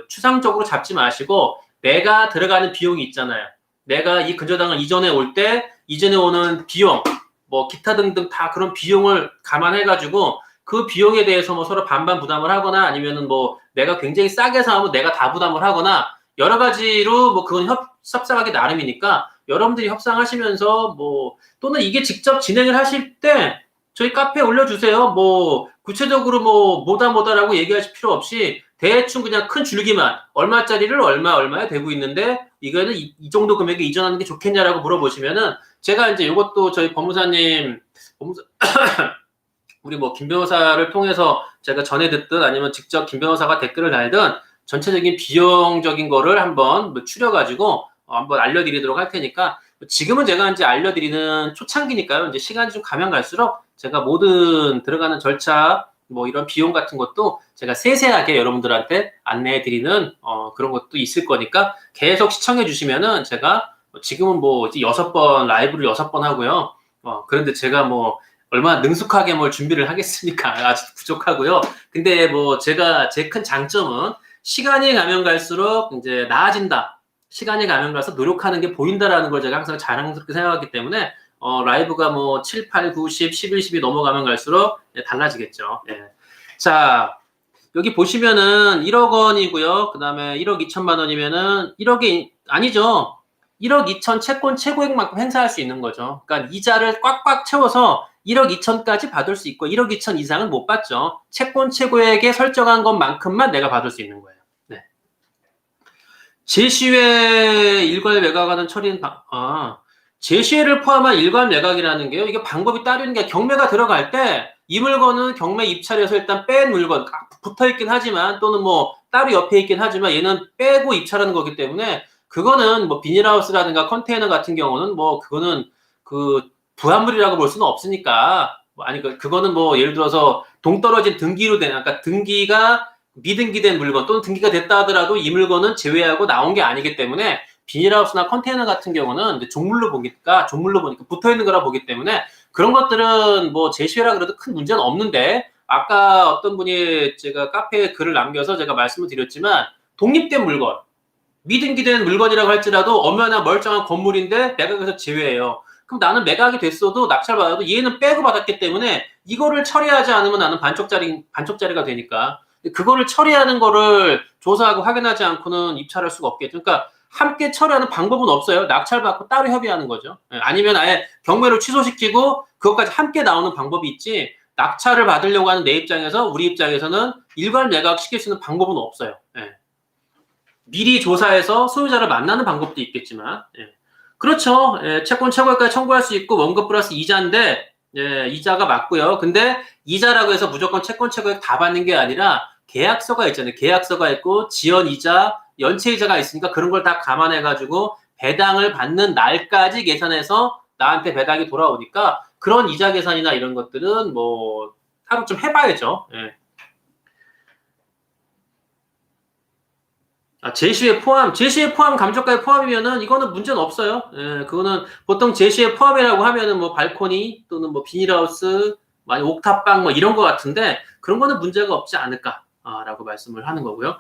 추상적으로 잡지 마시고 내가 들어가는 비용이 있잖아요. 내가 이 근저당을 이전에 올 때 이전에 오는 비용 뭐 기타 등등 다 그런 비용을 감안해가지고 그 비용에 대해서 뭐 서로 반반 부담을 하거나 아니면은 뭐 내가 굉장히 싸게 사면 내가 다 부담을 하거나 여러 가지로 뭐 그건 협상하기 나름이니까 여러분들이 협상하시면서 뭐 또는 이게 직접 진행을 하실 때 저희 카페에 올려주세요. 뭐 구체적으로 뭐 뭐다라고 얘기하실 필요 없이 대충 그냥 큰 줄기만 얼마짜리를 얼마에 되고 있는데 이거는 이 정도 금액에 이전하는 게 좋겠냐라고 물어보시면은 제가 이제 이것도 저희 우리 뭐 김 변호사를 통해서 제가 전해 듣든 아니면 직접 김 변호사가 댓글을 달든 전체적인 비용적인 거를 한번 뭐 추려가지고 한번 알려드리도록 할 테니까 지금은 제가 이제 알려드리는 초창기니까요. 이제 시간이 좀 가면 갈수록 제가 모든 들어가는 절차 뭐 이런 비용 같은 것도 제가 세세하게 여러분들한테 안내해 드리는 그런 것도 있을 거니까 계속 시청해 주시면은 제가 지금은 뭐 이제 6번 라이브를 6번 하고요. 그런데 제가 뭐 얼마나 능숙하게 뭘 준비를 하겠습니까? 아직 부족하고요. 근데 뭐 제가 제 큰 장점은 시간이 가면 갈수록 이제 나아진다. 시간이 가면 갈수록 노력하는 게 보인다라는 걸 제가 항상 자랑스럽게 생각하기 때문에 라이브가 뭐 7, 8, 9, 10, 11, 12 넘어가면 갈수록 달라지겠죠. 예. 자, 여기 보시면은 1억 원이고요. 그 다음에 1억 2천만 원이면은 1억이 아니죠. 1억 2천 채권 최고액만큼 행사할 수 있는 거죠. 그러니까 이자를 꽉꽉 채워서 1억 2천까지 받을 수 있고 1억 2천 이상은 못 받죠. 채권 최고액에 설정한 것만큼만 내가 받을 수 있는 거예요. 네. 제시외 일괄 매각하는 처리는 제시외를 포함한 일괄 매각이라는 게요. 이게 방법이 따로 있는 게 경매가 들어갈 때 이 물건은 경매 입찰에서 일단 뺀 물건 붙어 있긴 하지만 또는 뭐 따로 옆에 있긴 하지만 얘는 빼고 입찰하는 거기 때문에 그거는 뭐 비닐하우스라든가 컨테이너 같은 경우는 뭐 그거는 그 부합물이라고 볼 수는 없으니까 아니 그거는 뭐 예를 들어서 동떨어진 등기로 된 그러니까 등기가 미등기된 물건 또는 등기가 됐다 하더라도 이 물건은 제외하고 나온 게 아니기 때문에 비닐하우스나 컨테이너 같은 경우는 종물로 보니까 붙어 있는 거라 보기 때문에 그런 것들은 뭐 제시회라 그래도 큰 문제는 없는데 아까 어떤 분이 제가 카페에 글을 남겨서 제가 말씀을 드렸지만 독립된 물건 미등기된 물건이라고 할지라도 엄연한 멀쩡한 건물인데 매각에서 제외해요. 그럼 나는 매각이 됐어도 낙찰받아도 얘는 빼고 받았기 때문에 이거를 처리하지 않으면 나는 반쪽짜리가 되니까 그거를 처리하는 거를 조사하고 확인하지 않고는 입찰할 수가 없겠죠. 그러니까 함께 처리하는 방법은 없어요. 낙찰받고 따로 협의하는 거죠. 아니면 아예 경매를 취소시키고 그것까지 함께 나오는 방법이 있지 낙찰을 받으려고 하는 내 입장에서 우리 입장에서는 일괄 매각 시킬 수 있는 방법은 없어요. 미리 조사해서 소유자를 만나는 방법도 있겠지만 그렇죠. 채권 최고액까지 청구할 수 있고 원금 플러스 이자인데 이자가 맞고요. 근데 이자라고 해서 무조건 채권 최고액 다 받는 게 아니라 계약서가 있잖아요. 계약서가 있고 지연이자 연체이자가 있으니까 그런 걸 다 감안해가지고 배당을 받는 날까지 계산해서 나한테 배당이 돌아오니까 그런 이자 계산이나 이런 것들은 뭐 하루 좀 해봐야죠. 제시에 포함 감정가에 포함이면은 이거는 문제는 없어요. 그거는 보통 제시에 포함이라고 하면은 뭐 발코니 또는 뭐 비닐하우스, 많이 옥탑방 뭐 이런 거 같은데 그런 거는 문제가 없지 않을까라고 말씀을 하는 거고요.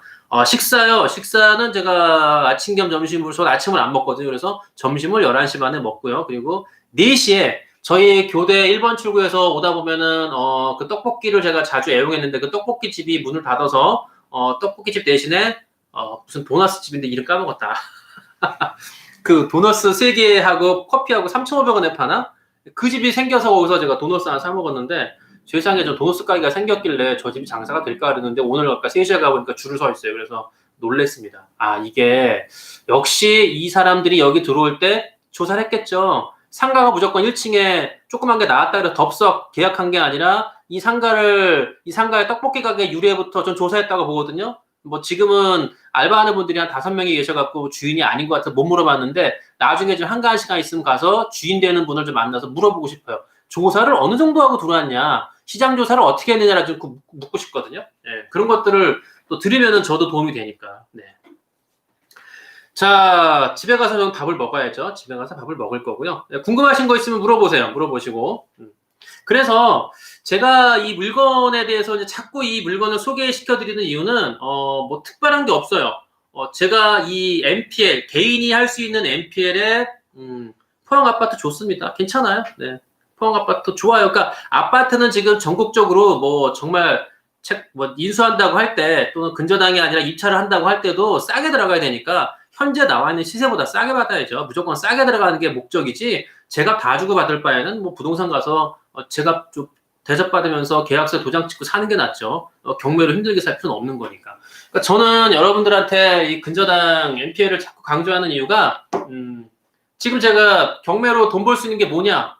식사요. 식사는 제가 아침 겸 점심으로 전 아침을 안 먹거든요. 그래서 점심을 11시 반에 먹고요. 그리고 4시에 저희 교대 1번 출구에서 오다 보면은 그 떡볶이를 제가 자주 애용했는데 그 떡볶이 집이 문을 닫아서 떡볶이 집 대신에 무슨 도너스 집인데 이름 까먹었다. 그 도너스 3개하고 커피하고 3,500원에 파나? 그 집이 생겨서 거기서 제가 도너스 하나 사 먹었는데 세상에 저 도너스 가게가 생겼길래 저 집이 장사가 될까 그랬는데 오늘 아까 3시에 가보니까 줄을 서 있어요. 그래서 놀랬습니다. 이게 역시 이 사람들이 여기 들어올 때 조사를 했겠죠. 상가가 무조건 1층에 조그만 게 나왔다 그래서 덥석 계약한 게 아니라 이 상가의 떡볶이 가게 유래부터 전 조사했다고 보거든요. 뭐 지금은 알바하는 분들이 한 5명이 계셔갖고 주인이 아닌 것 같아서 못 물어봤는데 나중에 좀 한가한 시간 있으면 가서 주인 되는 분을 좀 만나서 물어보고 싶어요. 조사를 어느 정도 하고 들어왔냐, 시장 조사를 어떻게 했느냐를 좀 묻고 싶거든요. 그런 것들을 또 들으면은 저도 도움이 되니까. 자, 집에 가서 좀 밥을 먹어야죠. 집에 가서 밥을 먹을 거고요. 궁금하신 거 있으면 물어보시고. 그래서 제가 이 물건에 대해서 이제 자꾸 이 물건을 소개시켜드리는 이유는 뭐 특별한 게 없어요. 제가 이 NPL 개인이 할 수 있는 NPL에 포항 아파트 좋습니다. 괜찮아요. 포항 아파트 좋아요. 그러니까 아파트는 지금 전국적으로 뭐 정말 뭐 인수한다고 할 때 또는 근저당이 아니라 입찰을 한다고 할 때도 싸게 들어가야 되니까 현재 나와 있는 시세보다 싸게 받아야죠. 무조건 싸게 들어가는 게 목적이지 제가 다 주고 받을 바에는 뭐 부동산 가서 제가 좀 대접받으면서 계약서 도장 찍고 사는 게 낫죠. 경매로 힘들게 살 필요는 없는 거니까. 그러니까 저는 여러분들한테 이 근저당 NPL을 자꾸 강조하는 이유가 지금 제가 경매로 돈 벌 수 있는 게 뭐냐?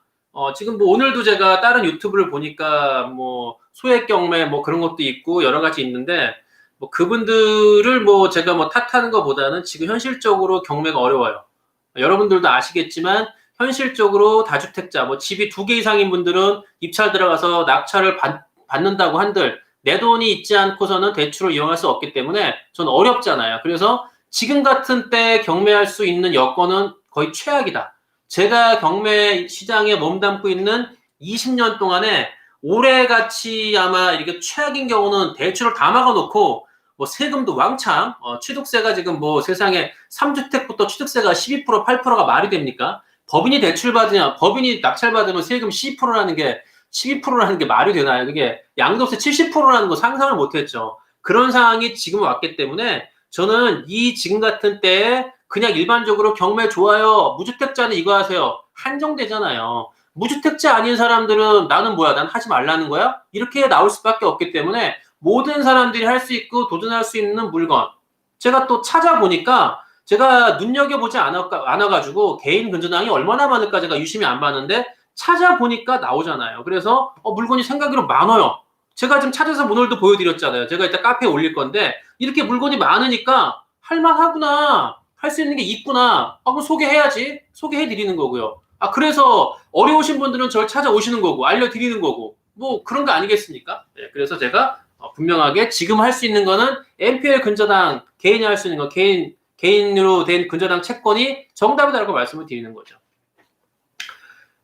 지금 뭐 오늘도 제가 다른 유튜브를 보니까 뭐 소액 경매 뭐 그런 것도 있고 여러 가지 있는데 뭐 그분들을 뭐 제가 뭐 탓하는 것보다는 지금 현실적으로 경매가 어려워요. 여러분들도 아시겠지만 현실적으로 다주택자, 뭐 집이 2개 이상인 분들은 입찰 들어가서 낙찰을 받는다고 한들 내 돈이 있지 않고서는 대출을 이용할 수 없기 때문에 전 어렵잖아요. 그래서 지금 같은 때 경매할 수 있는 여건은 거의 최악이다. 제가 경매 시장에 몸담고 있는 20년 동안에 올해같이 아마 이렇게 최악인 경우는 대출을 다 막아놓고 뭐 세금도 왕창, 취득세가 지금 뭐 세상에 3주택부터 취득세가 12%, 8%가 말이 됩니까? 법인이 낙찰받으면 세금 12%라는 게 12%라는 게 말이 되나요? 그게 양도세 70%라는 거 상상을 못했죠. 그런 상황이 지금 왔기 때문에 저는 이 지금 같은 때에 그냥 일반적으로 경매 좋아요. 무주택자는 이거 하세요. 한정되잖아요. 무주택자 아닌 사람들은 나는 뭐야? 난 하지 말라는 거야? 이렇게 나올 수밖에 없기 때문에 모든 사람들이 할 수 있고 도전할 수 있는 물건. 제가 또 찾아보니까 제가 눈여겨보지 않아가지고 개인 근저당이 얼마나 많을까 제가 유심히 안 봤는데 찾아보니까 나오잖아요. 그래서 물건이 생각으로 많아요. 제가 지금 찾아서 오늘도 보여드렸잖아요. 제가 이따 카페에 올릴 건데 이렇게 물건이 많으니까 할만하구나. 할 수 있는 게 있구나. 그럼 소개해야지. 소개해드리는 거고요. 그래서 어려우신 분들은 저를 찾아오시는 거고 알려드리는 거고 뭐 그런 거 아니겠습니까? 네, 그래서 제가 분명하게 지금 할 수 있는 거는 NPL 근저당 개인이 할 수 있는 거 개인으로 된 근저당 채권이 정답이다라고 말씀을 드리는 거죠.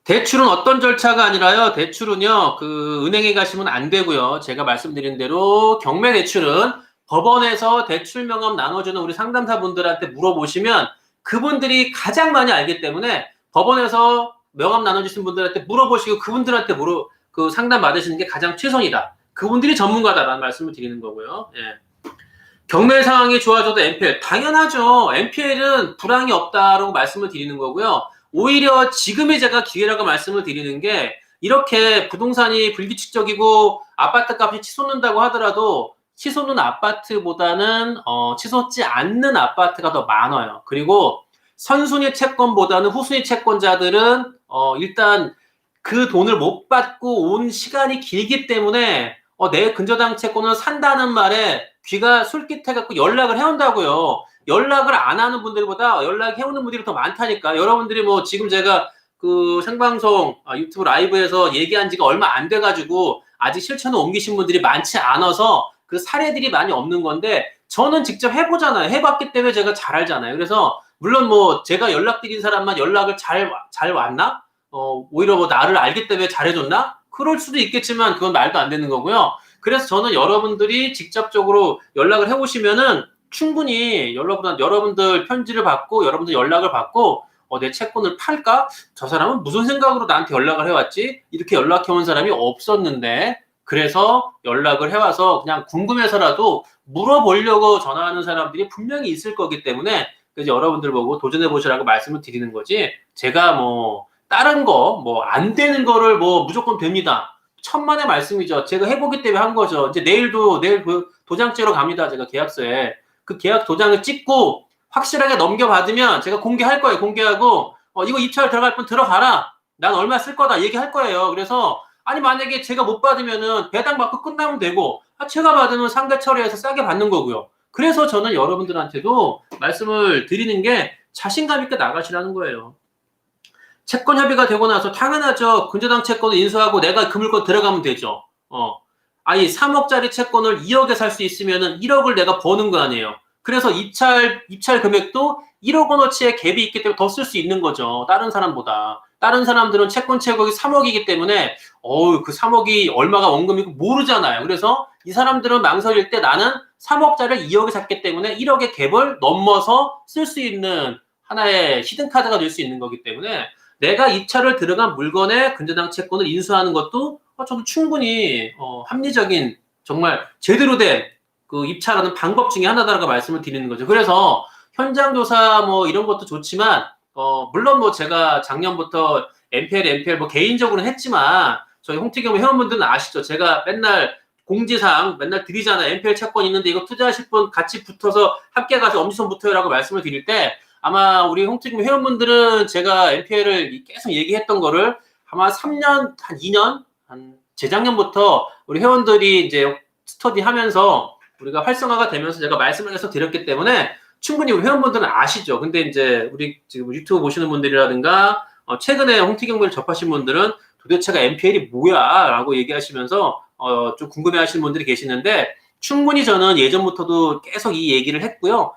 대출은 어떤 절차가 아니라요. 대출은요. 은행에 가시면 안 되고요. 제가 말씀드린 대로 경매 대출은 법원에서 대출 명함 나눠주는 우리 상담사분들한테 물어보시면 그분들이 가장 많이 알기 때문에 법원에서 명함 나눠주신 분들한테 물어보시고 그분들한테 상담 받으시는 게 가장 최선이다. 그분들이 전문가다라는 말씀을 드리는 거고요. 예. 경매 상황이 좋아져도 NPL 당연하죠. NPL은 불황이 없다라고 말씀을 드리는 거고요. 오히려 지금이 제가 기회라고 말씀을 드리는 게 이렇게 부동산이 불규칙적이고 아파트 값이 치솟는다고 하더라도 치솟는 아파트보다는 치솟지 않는 아파트가 더 많아요. 그리고 선순위 채권보다는 후순위 채권자들은 일단 그 돈을 못 받고 온 시간이 길기 때문에 내 근저당 채권을 산다는 말에 귀가 솔깃해갖고 연락을 해온다고요. 연락을 안 하는 분들보다 연락해오는 분들이 더 많다니까. 여러분들이 뭐 지금 제가 생방송 유튜브 라이브에서 얘기한 지가 얼마 안 돼가지고 아직 실천을 옮기신 분들이 많지 않아서 그 사례들이 많이 없는 건데 저는 직접 해보잖아요. 해봤기 때문에 제가 잘 알잖아요. 그래서 물론 뭐 제가 연락드린 사람만 연락을 잘 왔나? 오히려 뭐 나를 알기 때문에 잘해줬나? 그럴 수도 있겠지만 그건 말도 안 되는 거고요. 그래서 저는 여러분들이 직접적으로 연락을 해보시면은 충분히 여러분들 편지를 받고 여러분들 연락을 받고 내 채권을 팔까? 저 사람은 무슨 생각으로 나한테 연락을 해왔지? 이렇게 연락해온 사람이 없었는데 그래서 연락을 해와서 그냥 궁금해서라도 물어보려고 전화하는 사람들이 분명히 있을 거기 때문에 그래서 여러분들 보고 도전해보시라고 말씀을 드리는 거지 제가 뭐 다른 거 뭐 안 되는 거를 뭐 무조건 됩니다. 천만의 말씀이죠. 제가 해보기 때문에 한 거죠. 이제 내일 도장째로 갑니다. 제가 계약서에. 그 계약 도장을 찍고 확실하게 넘겨받으면 제가 공개할 거예요. 공개하고 이거 입찰 들어갈 분 들어가라. 난 얼마 쓸 거다 얘기할 거예요. 그래서 아니 만약에 제가 못 받으면은 배당 받고 끝나면 되고 제가 받으면 상대 처리해서 싸게 받는 거고요. 그래서 저는 여러분들한테도 말씀을 드리는 게 자신감 있게 나가시라는 거예요. 채권 협의가 되고 나서 당연하죠. 근저당 채권을 인수하고 내가 그 물건 들어가면 되죠. 아니 3억짜리 채권을 2억에 살 수 있으면은 1억을 내가 버는 거 아니에요. 그래서 입찰 금액도 1억 원어치의 갭이 있기 때문에 더 쓸 수 있는 거죠. 다른 사람보다. 다른 사람들은 채권 최고액이 3억이기 때문에 그 3억이 얼마가 원금이고 모르잖아요. 그래서 이 사람들은 망설일 때 나는 3억짜리를 2억에 샀기 때문에 1억의 갭을 넘어서 쓸 수 있는 하나의 히든카드가 될 수 있는 거기 때문에 내가 입찰을 들어간 물건의 근저당 채권을 인수하는 것도 저도 충분히 합리적인 정말 제대로 된 그 입찰하는 방법 중에 하나다라고 말씀을 드리는 거죠. 그래서 현장 조사 뭐 이런 것도 좋지만 물론 뭐 제가 작년부터 NPL 뭐 개인적으로는 했지만 저희 홍티경매 회원분들은 아시죠? 제가 맨날 공지사항 맨날 드리잖아요. NPL 채권 있는데 이거 투자하실 분 같이 붙어서 함께 가서 엄지손 붙어요라고 말씀을 드릴 때 아마 우리 홍티경매 회원분들은 제가 NPL을 계속 얘기했던 거를 아마 3년, 한 2년, 한 재작년부터 우리 회원들이 이제 스터디하면서 우리가 활성화가 되면서 제가 말씀을 해서 드렸기 때문에 충분히 우리 회원분들은 아시죠. 근데 이제 우리 지금 유튜브 보시는 분들이라든가 최근에 홍티경매를 접하신 분들은 도대체가 NPL이 뭐야? 라고 얘기하시면서 좀 궁금해하시는 분들이 계시는데 충분히 저는 예전부터도 계속 이 얘기를 했고요.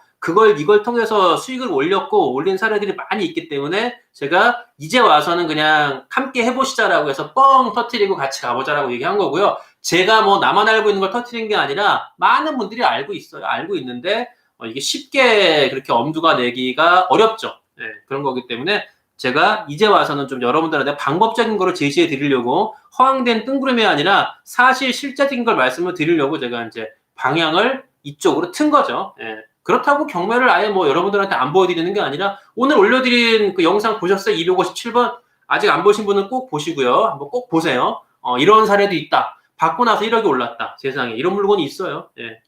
이걸 통해서 수익을 올린 사례들이 많이 있기 때문에 제가 이제 와서는 그냥 함께 해보시자라고 해서 뻥 터트리고 같이 가보자라고 얘기한 거고요. 제가 뭐 나만 알고 있는 걸 터트린 게 아니라 많은 분들이 알고 있어요. 알고 있는데 이게 쉽게 그렇게 엄두가 내기가 어렵죠. 네, 그런 거기 때문에 제가 이제 와서는 좀 여러분들한테 방법적인 거를 제시해 드리려고 허황된 뜬구름이 아니라 사실 실제적인 걸 말씀을 드리려고 제가 이제 방향을 이쪽으로 튼 거죠. 예. 그렇다고 경매를 아예 뭐 여러분들한테 안 보여드리는 게 아니라 오늘 올려드린 그 영상 보셨어요? 257번? 아직 안 보신 분은 꼭 보시고요. 한번 꼭 보세요. 이런 사례도 있다. 받고 나서 1억이 올랐다. 세상에. 이런 물건이 있어요. 예.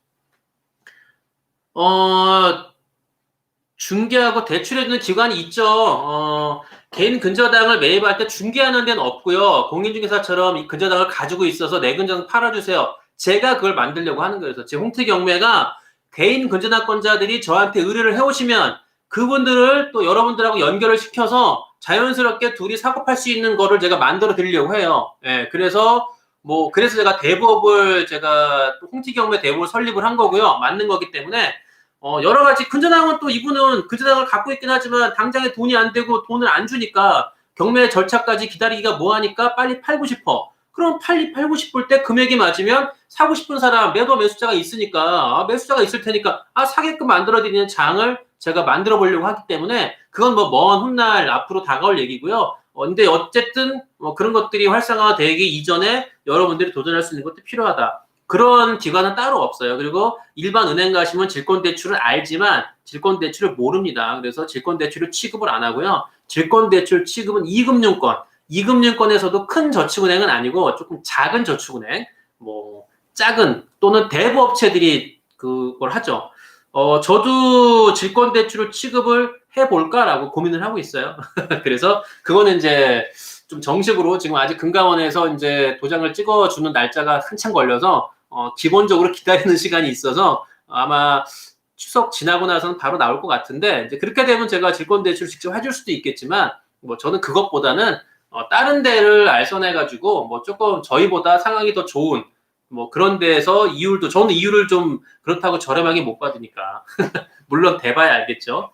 중개하고 대출해주는 기관이 있죠. 개인 근저당을 매입할 때 중개하는 데는 없고요. 공인중개사처럼 이 근저당을 가지고 있어서 내 근저당 팔아주세요. 제가 그걸 만들려고 하는 거예요. 제 홍트경매가 개인 근저당권자들이 저한테 의뢰를 해오시면 그분들을 또 여러분들하고 연결을 시켜서 자연스럽게 둘이 사고 팔 수 있는 거를 제가 만들어 드리려고 해요. 예, 그래서 제가 제가 홍트경매 대부업을 설립을 한 거고요. 만든 거기 때문에 여러 가지 근저당은 또 이분은 근저당을 갖고 있긴 하지만 당장에 돈이 안 되고 돈을 안 주니까 경매 절차까지 기다리기가 뭐하니까 빨리 팔고 싶어. 그럼 빨리 팔고 싶을 때 금액이 맞으면 사고 싶은 사람 매수자가 있으니까 매수자가 있을 테니까 사게끔 만들어드리는 장을 제가 만들어 보려고 하기 때문에 그건 뭐 먼 훗날 앞으로 다가올 얘기고요. 근데 어쨌든 그런 것들이 활성화되기 이전에 여러분들이 도전할 수 있는 것도 필요하다. 그런 기관은 따로 없어요. 그리고 일반 은행 가시면 질권대출을 알지만 질권대출을 모릅니다. 그래서 질권대출을 취급을 안 하고요. 질권대출 취급은 이금융권에서도 큰 저축은행은 아니고 조금 작은 저축은행, 작은 또는 대부업체들이 그걸 하죠. 저도 질권대출을 취급을 해볼까라고 고민을 하고 있어요. 그래서 그거는 이제 좀 정식으로 지금 아직 금감원에서 이제 도장을 찍어주는 날짜가 한참 걸려서 기본적으로 기다리는 시간이 있어서 아마 추석 지나고 나서는 바로 나올 것 같은데 이제 그렇게 되면 제가 질권대출 직접 해줄 수도 있겠지만 저는 그것보다는 다른 데를 알선해가지고 조금 저희보다 상황이 더 좋은 그런 데에서 저는 이율을 좀 그렇다고 저렴하게 못 받으니까 물론 대봐야 알겠죠.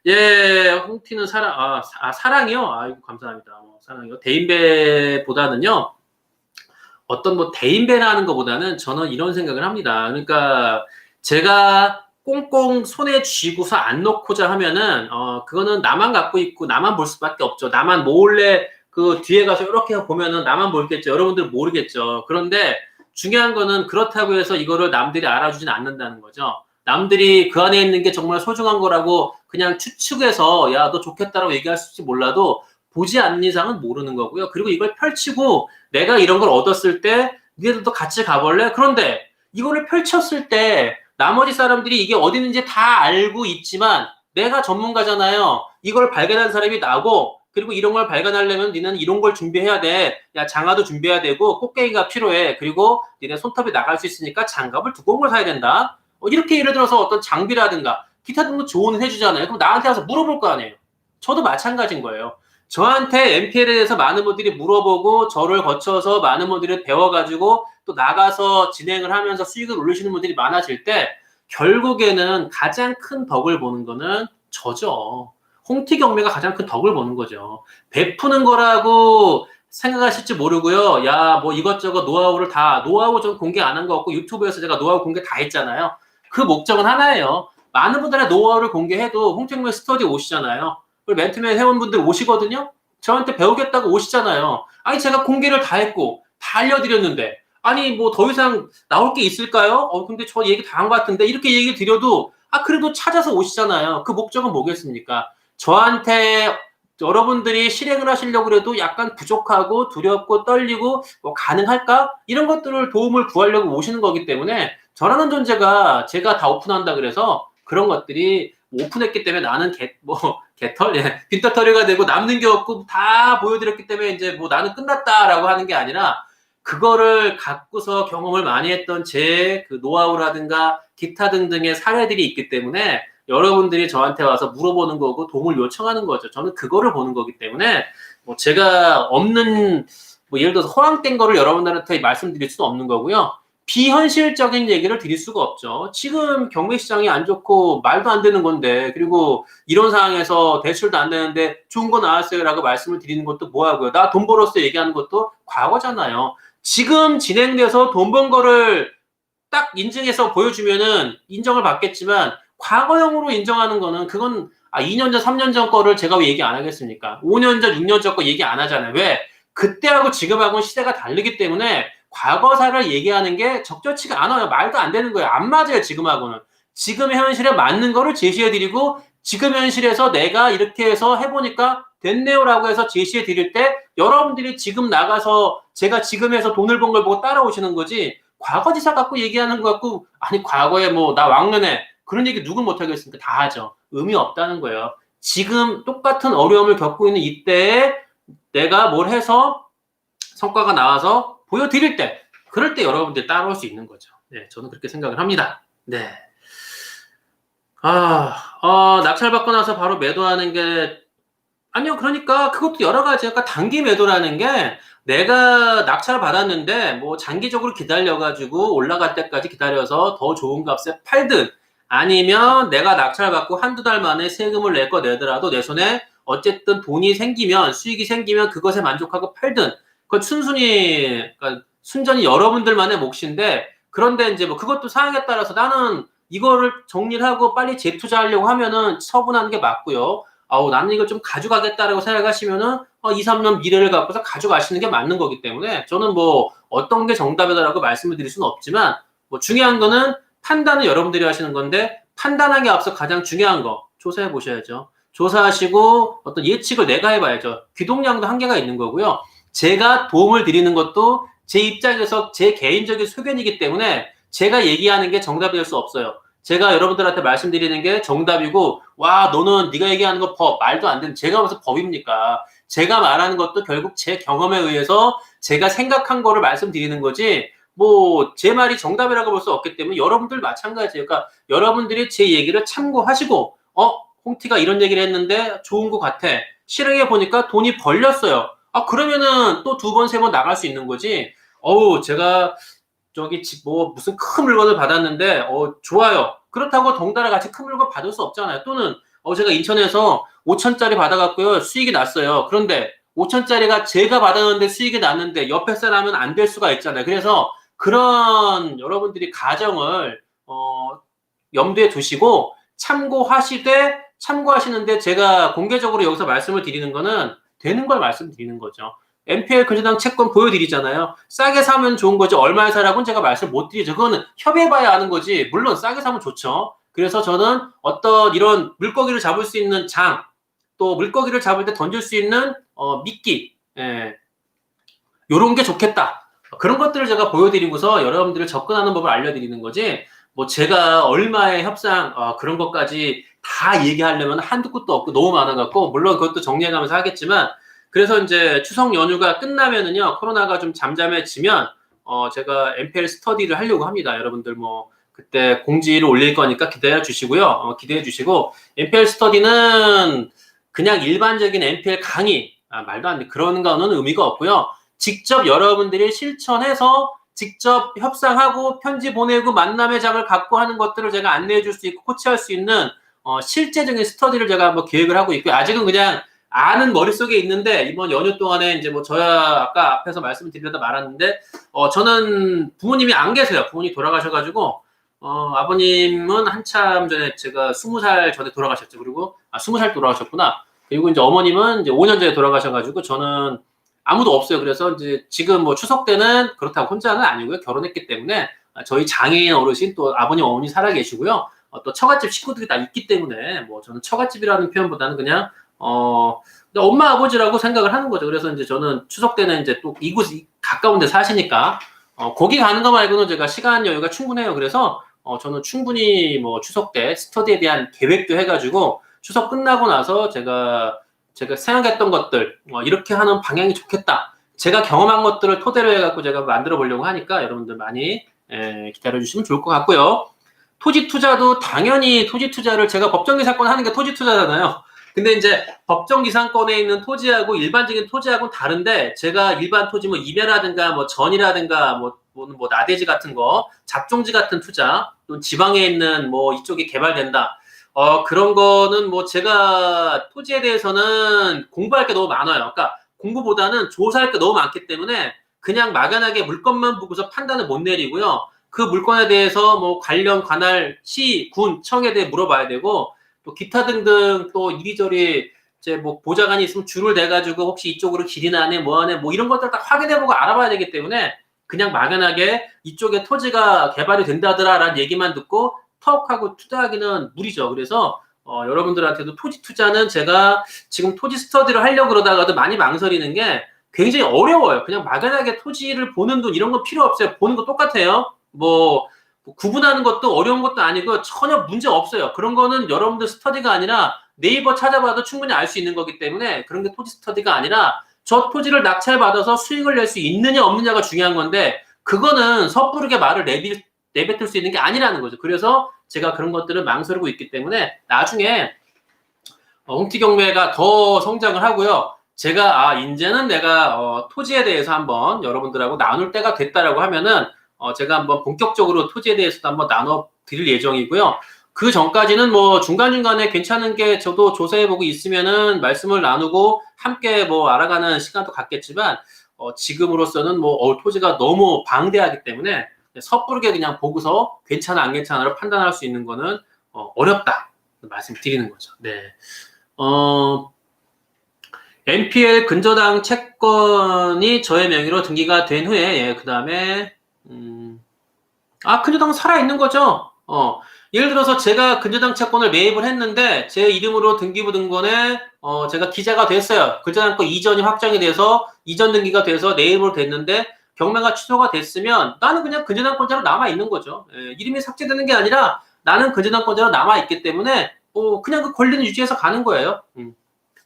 예, 홍티는 사랑이요? 아이고 감사합니다. 사랑이요. 대인배보다는요. 어떤 대인배나 하는 것보다는 저는 이런 생각을 합니다. 그러니까 제가 꽁꽁 손에 쥐고서 안 놓고자 하면은 그거는 나만 갖고 있고 나만 볼 수밖에 없죠. 나만 몰래 그 뒤에 가서 이렇게 보면은 나만 모르겠죠. 여러분들은 모르겠죠. 그런데 중요한 거는 그렇다고 해서 이거를 남들이 알아주진 않는다는 거죠. 남들이 그 안에 있는 게 정말 소중한 거라고 그냥 추측해서 야, 너 좋겠다라고 얘기할 수 있을지 몰라도 보지 않는 이상은 모르는 거고요. 그리고 이걸 펼치고 내가 이런 걸 얻었을 때 니네들도 같이 가볼래? 그런데 이거를 펼쳤을 때 나머지 사람들이 이게 어디 있는지 다 알고 있지만 내가 전문가잖아요. 이걸 발견한 사람이 나고 그리고 이런 걸 발견하려면 니는 이런 걸 준비해야 돼. 야, 장화도 준비해야 되고 꽃게기가 필요해. 그리고 니네 손톱이 나갈 수 있으니까 장갑을 두꺼운 걸 사야 된다. 이렇게 예를 들어서 어떤 장비라든가 기타 등등 조언을 해주잖아요. 그럼 나한테 와서 물어볼 거 아니에요. 저도 마찬가지인 거예요. 저한테 MPL에 대해서 많은 분들이 물어보고 저를 거쳐서 많은 분들이 배워가지고 또 나가서 진행을 하면서 수익을 올리시는 분들이 많아질 때 결국에는 가장 큰 덕을 보는 거는 저죠. 홍티 경매가 가장 큰 덕을 보는 거죠. 베푸는 거라고 생각하실지 모르고요. 야, 이것저것 노하우 좀 공개 안 한 거 없고 유튜브에서 제가 노하우 공개 다 했잖아요. 그 목적은 하나예요. 많은 분들의 노하우를 공개해도 홍티 경매 스터디 오시잖아요. 그리고 맨투맨 회원분들 오시거든요. 저한테 배우겠다고 오시잖아요. 아니 제가 공개를 다 했고 다 알려드렸는데 아니 더 이상 나올 게 있을까요? 근데 저 얘기 다 한 것 같은데 이렇게 얘기 드려도 그래도 찾아서 오시잖아요. 그 목적은 뭐겠습니까? 저한테 여러분들이 실행을 하시려고 해도 약간 부족하고 두렵고 떨리고 가능할까? 이런 것들을 도움을 구하려고 오시는 거기 때문에 저라는 존재가 제가 다 오픈한다 그래서 그런 것들이 오픈했기 때문에 나는 빈털터리가 되고 남는 게 없고 다 보여드렸기 때문에 이제 나는 끝났다라고 하는 게 아니라 그거를 갖고서 경험을 많이 했던 제 그 노하우라든가 기타 등등의 사례들이 있기 때문에 여러분들이 저한테 와서 물어보는 거고 도움을 요청하는 거죠. 저는 그거를 보는 거기 때문에 제가 없는 뭐 예를 들어서 허황된 거를 여러분들한테 말씀드릴 수도 없는 거고요. 비현실적인 얘기를 드릴 수가 없죠. 지금 경매 시장이 안 좋고 말도 안 되는 건데, 그리고 이런 상황에서 대출도 안 되는데 좋은 거 나왔어요라고 말씀을 드리는 것도 뭐하고요. 나 돈 벌었어 얘기하는 것도 과거잖아요. 지금 진행돼서 돈 번 거를 딱 인증해서 보여주면은 인정을 받겠지만, 과거형으로 인정하는 거는 그건 2년 전, 3년 전 거를 제가 왜 얘기 안 하겠습니까? 5년 전, 6년 전 거 얘기 안 하잖아요. 왜? 그때하고 지금하고는 시대가 다르기 때문에 과거사를 얘기하는 게 적절치가 않아요. 말도 안 되는 거예요. 안 맞아요, 지금하고는. 지금의 현실에 맞는 거를 제시해드리고, 지금 현실에서 내가 이렇게 해서 해보니까 됐네요라고 해서 제시해드릴 때, 여러분들이 지금 나가서 제가 지금 해서 돈을 번 걸 보고 따라오시는 거지, 과거지사 갖고 얘기하는 거 갖고, 아니, 과거에 뭐, 나 왕년에, 그런 얘기 누군 못하겠습니까? 다 하죠. 의미 없다는 거예요. 지금 똑같은 어려움을 겪고 있는 이때에 내가 뭘 해서 성과가 나와서 보여드릴 때, 그럴 때 여러분들이 따라올 수 있는 거죠. 네, 저는 그렇게 생각을 합니다. 네. 낙찰받고 나서 바로 매도하는 게, 아니요, 그러니까 그것도 여러 가지, 그러니까 단기 매도라는 게 내가 낙찰을 받았는데 뭐 장기적으로 기다려가지고 올라갈 때까지 기다려서 더 좋은 값에 팔든, 아니면 내가 낙찰을 받고 한두 달 만에 세금을 내더라도 내 손에 어쨌든 돈이 생기면, 수익이 생기면 그것에 만족하고 팔든, 그건 그러니까 순전히 여러분들만의 몫인데, 그런데 이제 뭐 그것도 상황에 따라서 나는 이거를 정리를 하고 빨리 재투자하려고 하면은 처분하는 게 맞고요. 나는 이걸 좀 가져가겠다라고 생각하시면은 2, 3년 미래를 갖고서 가져가시는 게 맞는 거기 때문에, 저는 뭐 어떤 게 정답이다라고 말씀을 드릴 수는 없지만, 뭐 중요한 거는 판단은 여러분들이 하시는 건데, 판단하기 앞서 가장 중요한 거 조사해 보셔야죠. 조사하시고 어떤 예측을 내가 해봐야죠. 귀동량도 한계가 있는 거고요. 제가 도움을 드리는 것도 제 입장에서 제 개인적인 소견이기 때문에 제가 얘기하는 게 정답이 될 수 없어요. 제가 여러분들한테 말씀드리는 게 정답이고, 와, 너는 네가 얘기하는 거 법, 말도 안 되는, 제가 무슨 법입니까? 제가 말하는 것도 결국 제 경험에 의해서 제가 생각한 거를 말씀드리는 거지, 뭐 제 말이 정답이라고 볼 수 없기 때문에 여러분들 마찬가지예요. 그러니까 여러분들이 제 얘기를 참고하시고, 홍티가 이런 얘기를 했는데 좋은 것 같아, 실행해 보니까 돈이 벌렸어요. 그러면은 또 2번, 3번 나갈 수 있는 거지. 제가 저기 뭐 무슨 큰 물건을 받았는데 좋아요. 그렇다고 덩달아 같이 큰 물건 받을 수 없잖아요. 또는 제가 인천에서 5천짜리 받아갖고요, 수익이 났어요. 그런데 5천짜리가 제가 받았는데 수익이 났는데 옆에 사람은 안 될 수가 있잖아요. 그래서 그런 여러분들이 가정을 염두에 두시고 참고하시는데, 제가 공개적으로 여기서 말씀을 드리는 거는 되는 걸 말씀드리는 거죠. NPL 근저당 채권 보여드리잖아요. 싸게 사면 좋은 거지 얼마에 사라고는 제가 말씀 못 드리죠. 그거는 협의해봐야 아는 거지. 물론 싸게 사면 좋죠. 그래서 저는 어떤 이런 물고기를 잡을 수 있는 장, 또 물고기를 잡을 때 던질 수 있는 미끼, 요런 게 좋겠다. 그런 것들을 제가 보여드리고서 여러분들을 접근하는 법을 알려드리는 거지, 뭐 제가 얼마의 협상 그런 것까지 다 얘기하려면 한두 끝도 없고 너무 많아갖고, 물론 그것도 정리해가면서 하겠지만, 그래서 이제 추석 연휴가 끝나면은요, 코로나가 좀 잠잠해지면 제가 NPL 스터디를 하려고 합니다. 여러분들 뭐 그때 공지를 올릴 거니까 기다려 주시고요. 기대해 주시고, NPL 스터디는 그냥 일반적인 NPL 강의, 말도 안 돼, 그런 거는 의미가 없고요. 직접 여러분들이 실천해서 직접 협상하고 편지 보내고 만남의 장을 갖고 하는 것들을 제가 안내해 줄 수 있고 코치할 수 있는 실제적인 스터디를 제가 뭐 계획을 하고 있고요. 아직은 그냥 아는 머릿속에 있는데, 이번 연휴 동안에 이제 뭐 저야 아까 앞에서 말씀드리려다 말았는데, 저는 부모님이 안 계세요. 부모님이 돌아가셔가지고, 아버님은 한참 전에, 제가 20살 전에 돌아가셨죠. 그리고 20살 돌아가셨구나. 그리고 이제 어머님은 이제 5년 전에 돌아가셔가지고 저는 아무도 없어요. 그래서 이제 지금 뭐 추석 때는 그렇다고 혼자는 아니고요. 결혼했기 때문에 저희 장애인 어르신, 또 아버님, 어머니 살아 계시고요. 또 처갓집 식구들이 다 있기 때문에, 뭐 저는 처갓집이라는 표현보다는 그냥 엄마 아버지라고 생각을 하는 거죠. 그래서 이제 저는 추석 때는 이제 또 이곳 가까운 데 사시니까 거기 가는 거 말고는 제가 시간 여유가 충분해요. 그래서 저는 충분히 뭐 추석 때 스터디에 대한 계획도 해가지고, 추석 끝나고 나서 제가 생각했던 것들, 이렇게 하는 방향이 좋겠다, 제가 경험한 것들을 토대로 해갖고 제가 만들어 보려고 하니까 여러분들 많이 기다려 주시면 좋을 것 같고요. 토지 투자도 당연히, 토지 투자를 제가 법정리 사건 하는 게 토지 투자잖아요. 근데 이제 법정 기상권에 있는 토지하고 일반적인 토지하고는 다른데, 제가 일반 토지 뭐 임야라든가 뭐 전이라든가 뭐 나대지 같은 거, 잡종지 같은 투자, 또 지방에 있는 뭐 이쪽이 개발된다. 그런 거는 뭐 제가 토지에 대해서는 공부할 게 너무 많아요. 그러니까 공부보다는 조사할 게 너무 많기 때문에 그냥 막연하게 물건만 보고서 판단을 못 내리고요. 그 물건에 대해서 뭐 관련 관할 시, 군, 청에 대해 물어봐야 되고, 또 기타 등등 또 이리저리 이제 뭐 보좌관이 있으면 줄을 대가지고 혹시 이쪽으로 길이 나네 뭐 하네 뭐 이런 것들 다 확인해보고 알아봐야 되기 때문에 그냥 막연하게 이쪽에 토지가 개발이 된다더라라는 얘기만 듣고 턱 하고 투자하기는 무리죠. 그래서 여러분들한테도 토지 투자는 제가 지금 토지 스터디를 하려고 그러다가도 많이 망설이는 게 굉장히 어려워요. 그냥 막연하게 토지를 보는 돈 이런 거 필요 없어요. 보는 거 똑같아요. 뭐 구분하는 것도 어려운 것도 아니고 전혀 문제 없어요. 그런 거는 여러분들 스터디가 아니라 네이버 찾아봐도 충분히 알 수 있는 거기 때문에 그런 게 토지 스터디가 아니라 저 토지를 낙찰받아서 수익을 낼 수 있느냐 없느냐가 중요한 건데 그거는 섣부르게 말을 내뱉을 수 있는 게 아니라는 거죠. 그래서 제가 그런 것들을 망설이고 있기 때문에 나중에 홍티 경매가 더 성장을 하고요. 제가 이제는 내가 토지에 대해서 한번 여러분들하고 나눌 때가 됐다라고 하면은 제가 한번 본격적으로 토지에 대해서도 한번 나눠 드릴 예정이고요. 그 전까지는 뭐 중간중간에 괜찮은 게 저도 조사해보고 있으면은 말씀을 나누고 함께 뭐 알아가는 시간도 갖겠지만 지금으로서는 뭐 토지가 너무 방대하기 때문에 섣부르게 그냥 보고서 괜찮아 안 괜찮아를 판단할 수 있는 거는 어렵다 말씀드리는 거죠. 네. NPL 근저당 채권이 저의 명의로 등기가 된 후에 그 다음에 근저당 살아있는 거죠. 예를 들어서 제가 근저당 채권을 매입을 했는데 제 이름으로 등기부등본에 제가 기재가 됐어요. 근저당권 이전이 확정이 돼서 이전 등기가 돼서 내 이름으로 됐는데 경매가 취소가 됐으면 나는 그냥 근저당권자로 남아있는 거죠. 이름이 삭제되는 게 아니라 나는 근저당권자로 남아있기 때문에 그냥 그 권리는 유지해서 가는 거예요.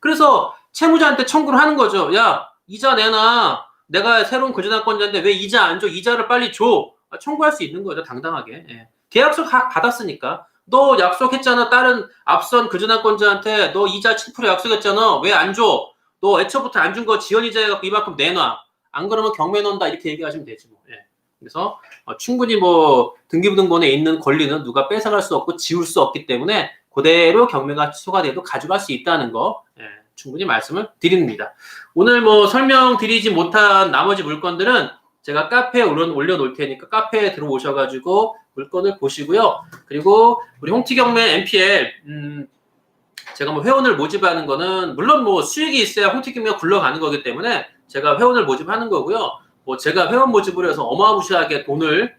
그래서 채무자한테 청구를 하는 거죠. 야, 이자 내놔. 내가 새로운 근저당권자인데 왜 이자 안 줘? 이자를 빨리 줘. 청구할 수 있는 거죠. 당당하게. 계약서 받았으니까. 너 약속했잖아. 다른 앞선 근저당권자한테 너 이자 7% 약속했잖아. 왜 안 줘? 너 애초부터 안 준 거 지연이자 해갖고 이만큼 내놔. 안 그러면 경매 넣는다. 이렇게 얘기하시면 되지 뭐. 그래서 충분히 뭐 등기부등본에 있는 권리는 누가 뺏어갈 수 없고 지울 수 없기 때문에 그대로 경매가 취소가 돼도 가져갈 수 있다는 거 충분히 말씀을 드립니다. 오늘 뭐 설명드리지 못한 나머지 물건들은 제가 카페에 올려놓을 테니까 카페에 들어오셔가지고 물건을 보시고요. 그리고 우리 홍티경매 NPL 제가 뭐 회원을 모집하는 거는 물론 뭐 수익이 있어야 홍티경매가 굴러가는 거기 때문에 제가 회원을 모집하는 거고요. 뭐 제가 회원 모집을 해서 어마무시하게 돈을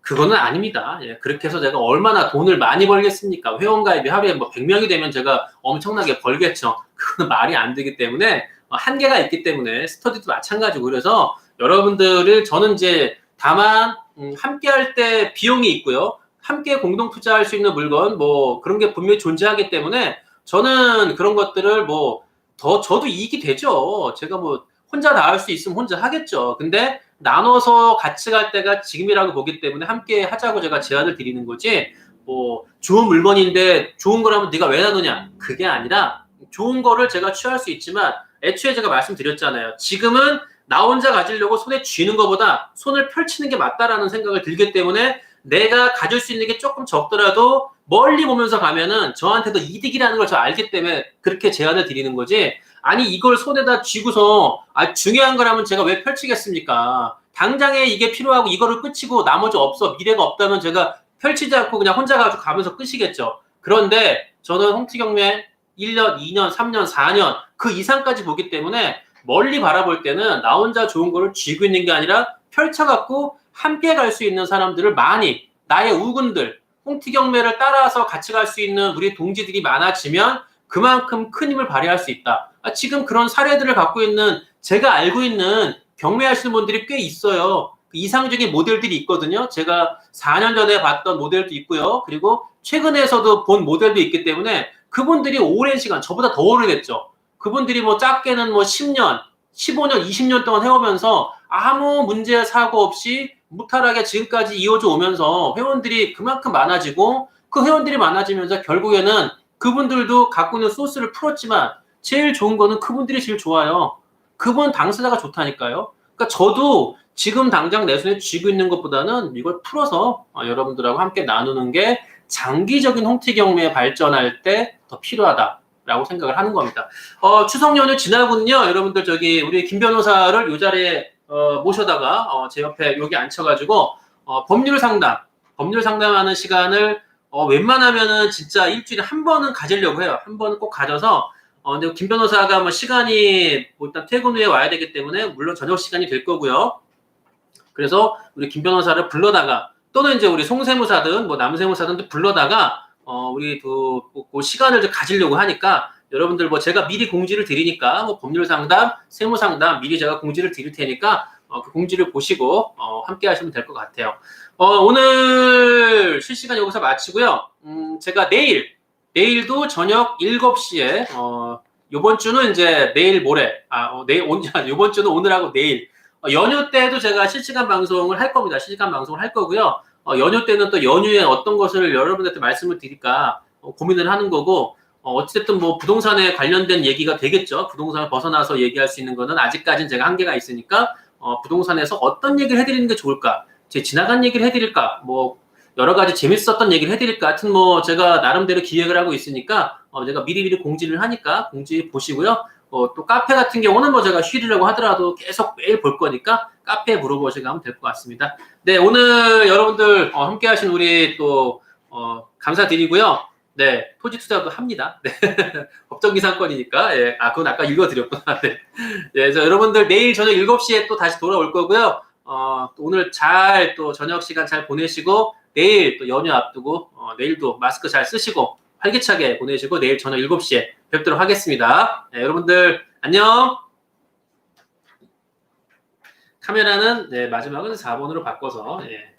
그거는 아닙니다. 그렇게 해서 제가 얼마나 돈을 많이 벌겠습니까? 회원가입이 하루에 뭐 100명이 되면 제가 엄청나게 벌겠죠. 그거는 말이 안 되기 때문에 한계가 있기 때문에 스터디도 마찬가지고 그래서 여러분들을 저는 이제 다만 함께 할 때 비용이 있고요. 함께 공동 투자할 수 있는 물건 뭐 그런 게 분명히 존재하기 때문에 저는 그런 것들을 뭐 더 저도 이익이 되죠. 제가 뭐 혼자 다 할 수 있으면 혼자 하겠죠. 근데 나눠서 같이 갈 때가 지금이라고 보기 때문에 함께 하자고 제가 제안을 드리는 거지 뭐 좋은 물건인데 좋은 거라면 네가 왜 나누냐 그게 아니라 좋은 거를 제가 취할 수 있지만 애초에 제가 말씀드렸잖아요. 지금은 나 혼자 가지려고 손에 쥐는 것보다 손을 펼치는 게 맞다라는 생각을 들기 때문에 내가 가질 수 있는 게 조금 적더라도 멀리 보면서 가면은 저한테도 이득이라는 걸 저 알기 때문에 그렇게 제안을 드리는 거지 아니 이걸 손에다 쥐고서 중요한 거라면 제가 왜 펼치겠습니까? 당장에 이게 필요하고 이거를 끝이고 나머지 없어 미래가 없다면 제가 펼치지 않고 그냥 혼자 가지고 가면서 끝이겠죠. 그런데 저는 홍티경매 1년, 2년, 3년, 4년 그 이상까지 보기 때문에 멀리 바라볼 때는 나 혼자 좋은 거를 쥐고 있는 게 아니라 펼쳐갖고 함께 갈 수 있는 사람들을 많이 나의 우군들 홍티경매를 따라서 같이 갈 수 있는 우리 동지들이 많아지면 그만큼 큰 힘을 발휘할 수 있다. 지금 그런 사례들을 갖고 있는 제가 알고 있는 경매하시는 분들이 꽤 있어요. 이상적인 모델들이 있거든요. 제가 4년 전에 봤던 모델도 있고요. 그리고 최근에서도 본 모델도 있기 때문에 그분들이 오랜 시간 저보다 더 오래됐죠. 그분들이 뭐 작게는 뭐 10년, 15년, 20년 동안 해오면서 아무 문제 사고 없이 무탈하게 지금까지 이어져 오면서 회원들이 그만큼 많아지고 그 회원들이 많아지면서 결국에는 그분들도 갖고 있는 소스를 풀었지만 제일 좋은 거는 그분들이 제일 좋아요. 그분 당사자가 좋다니까요. 그러니까 저도 지금 당장 내 손에 쥐고 있는 것보다는 이걸 풀어서 여러분들하고 함께 나누는 게 장기적인 홍티 경매에 발전할 때 더 필요하다라고 생각을 하는 겁니다. 추석 연휴 지나고는요, 여러분들 저기 우리 김 변호사를 이 자리에 모셔다가 제 옆에 여기 앉혀가지고 법률 상담하는 시간을 웬만하면은 진짜 일주일에 한 번은 가지려고 해요. 한 번은 꼭 가져서 근데 김 변호사가 뭐 시간이 뭐 일단 퇴근 후에 와야 되기 때문에 물론 저녁 시간이 될 거고요. 그래서 우리 김 변호사를 불러다가 또는 이제 우리 송세무사든 뭐 남세무사든 불러다가 우리 그 시간을 좀 가지려고 하니까 여러분들 뭐 제가 미리 공지를 드리니까 뭐 법률 상담, 세무 상담 미리 제가 공지를 드릴 테니까 그 공지를 보시고 함께 하시면 될 것 같아요. 오늘 실시간 여기서 마치고요. 제가 내일도 저녁 7시에 요번 주는 이제 내일 모레 요번 주는 오늘하고 내일 연휴 때도 제가 실시간 방송을 할 겁니다. 실시간 방송을 할 거고요. 연휴 때는 또 연휴에 어떤 것을 여러분들한테 말씀을 드릴까 고민을 하는 거고 어쨌든 뭐 부동산에 관련된 얘기가 되겠죠. 부동산을 벗어나서 얘기할 수 있는 거는 아직까지는 제가 한계가 있으니까 부동산에서 어떤 얘기를 해드리는 게 좋을까? 제 지나간 얘기를 해드릴까? 뭐 여러 가지 재밌었던 얘기를 해드릴까? 하여튼 뭐 제가 나름대로 기획을 하고 있으니까 제가 미리미리 공지를 하니까 공지 보시고요. 또 카페 같은 경우는 뭐 제가 쉬려고 하더라도 계속 매일 볼 거니까 카페에 물어보시고 하면 될 것 같습니다. 네, 오늘 여러분들 함께 하신 우리 또 감사드리고요. 네, 토지 투자도 합니다. 네. 법정기상권이니까. 예. 그건 아까 읽어드렸구나. 네. 네, 그래서 여러분들 내일 저녁 7시에 또 다시 돌아올 거고요. 또 오늘 잘 또 저녁 시간 잘 보내시고 내일 또 연휴 앞두고 내일도 마스크 잘 쓰시고 활기차게 보내시고 내일 저녁 7시에 뵙도록 하겠습니다. 네, 여러분들 안녕. 카메라는 네, 마지막은 4번으로 바꿔서 예.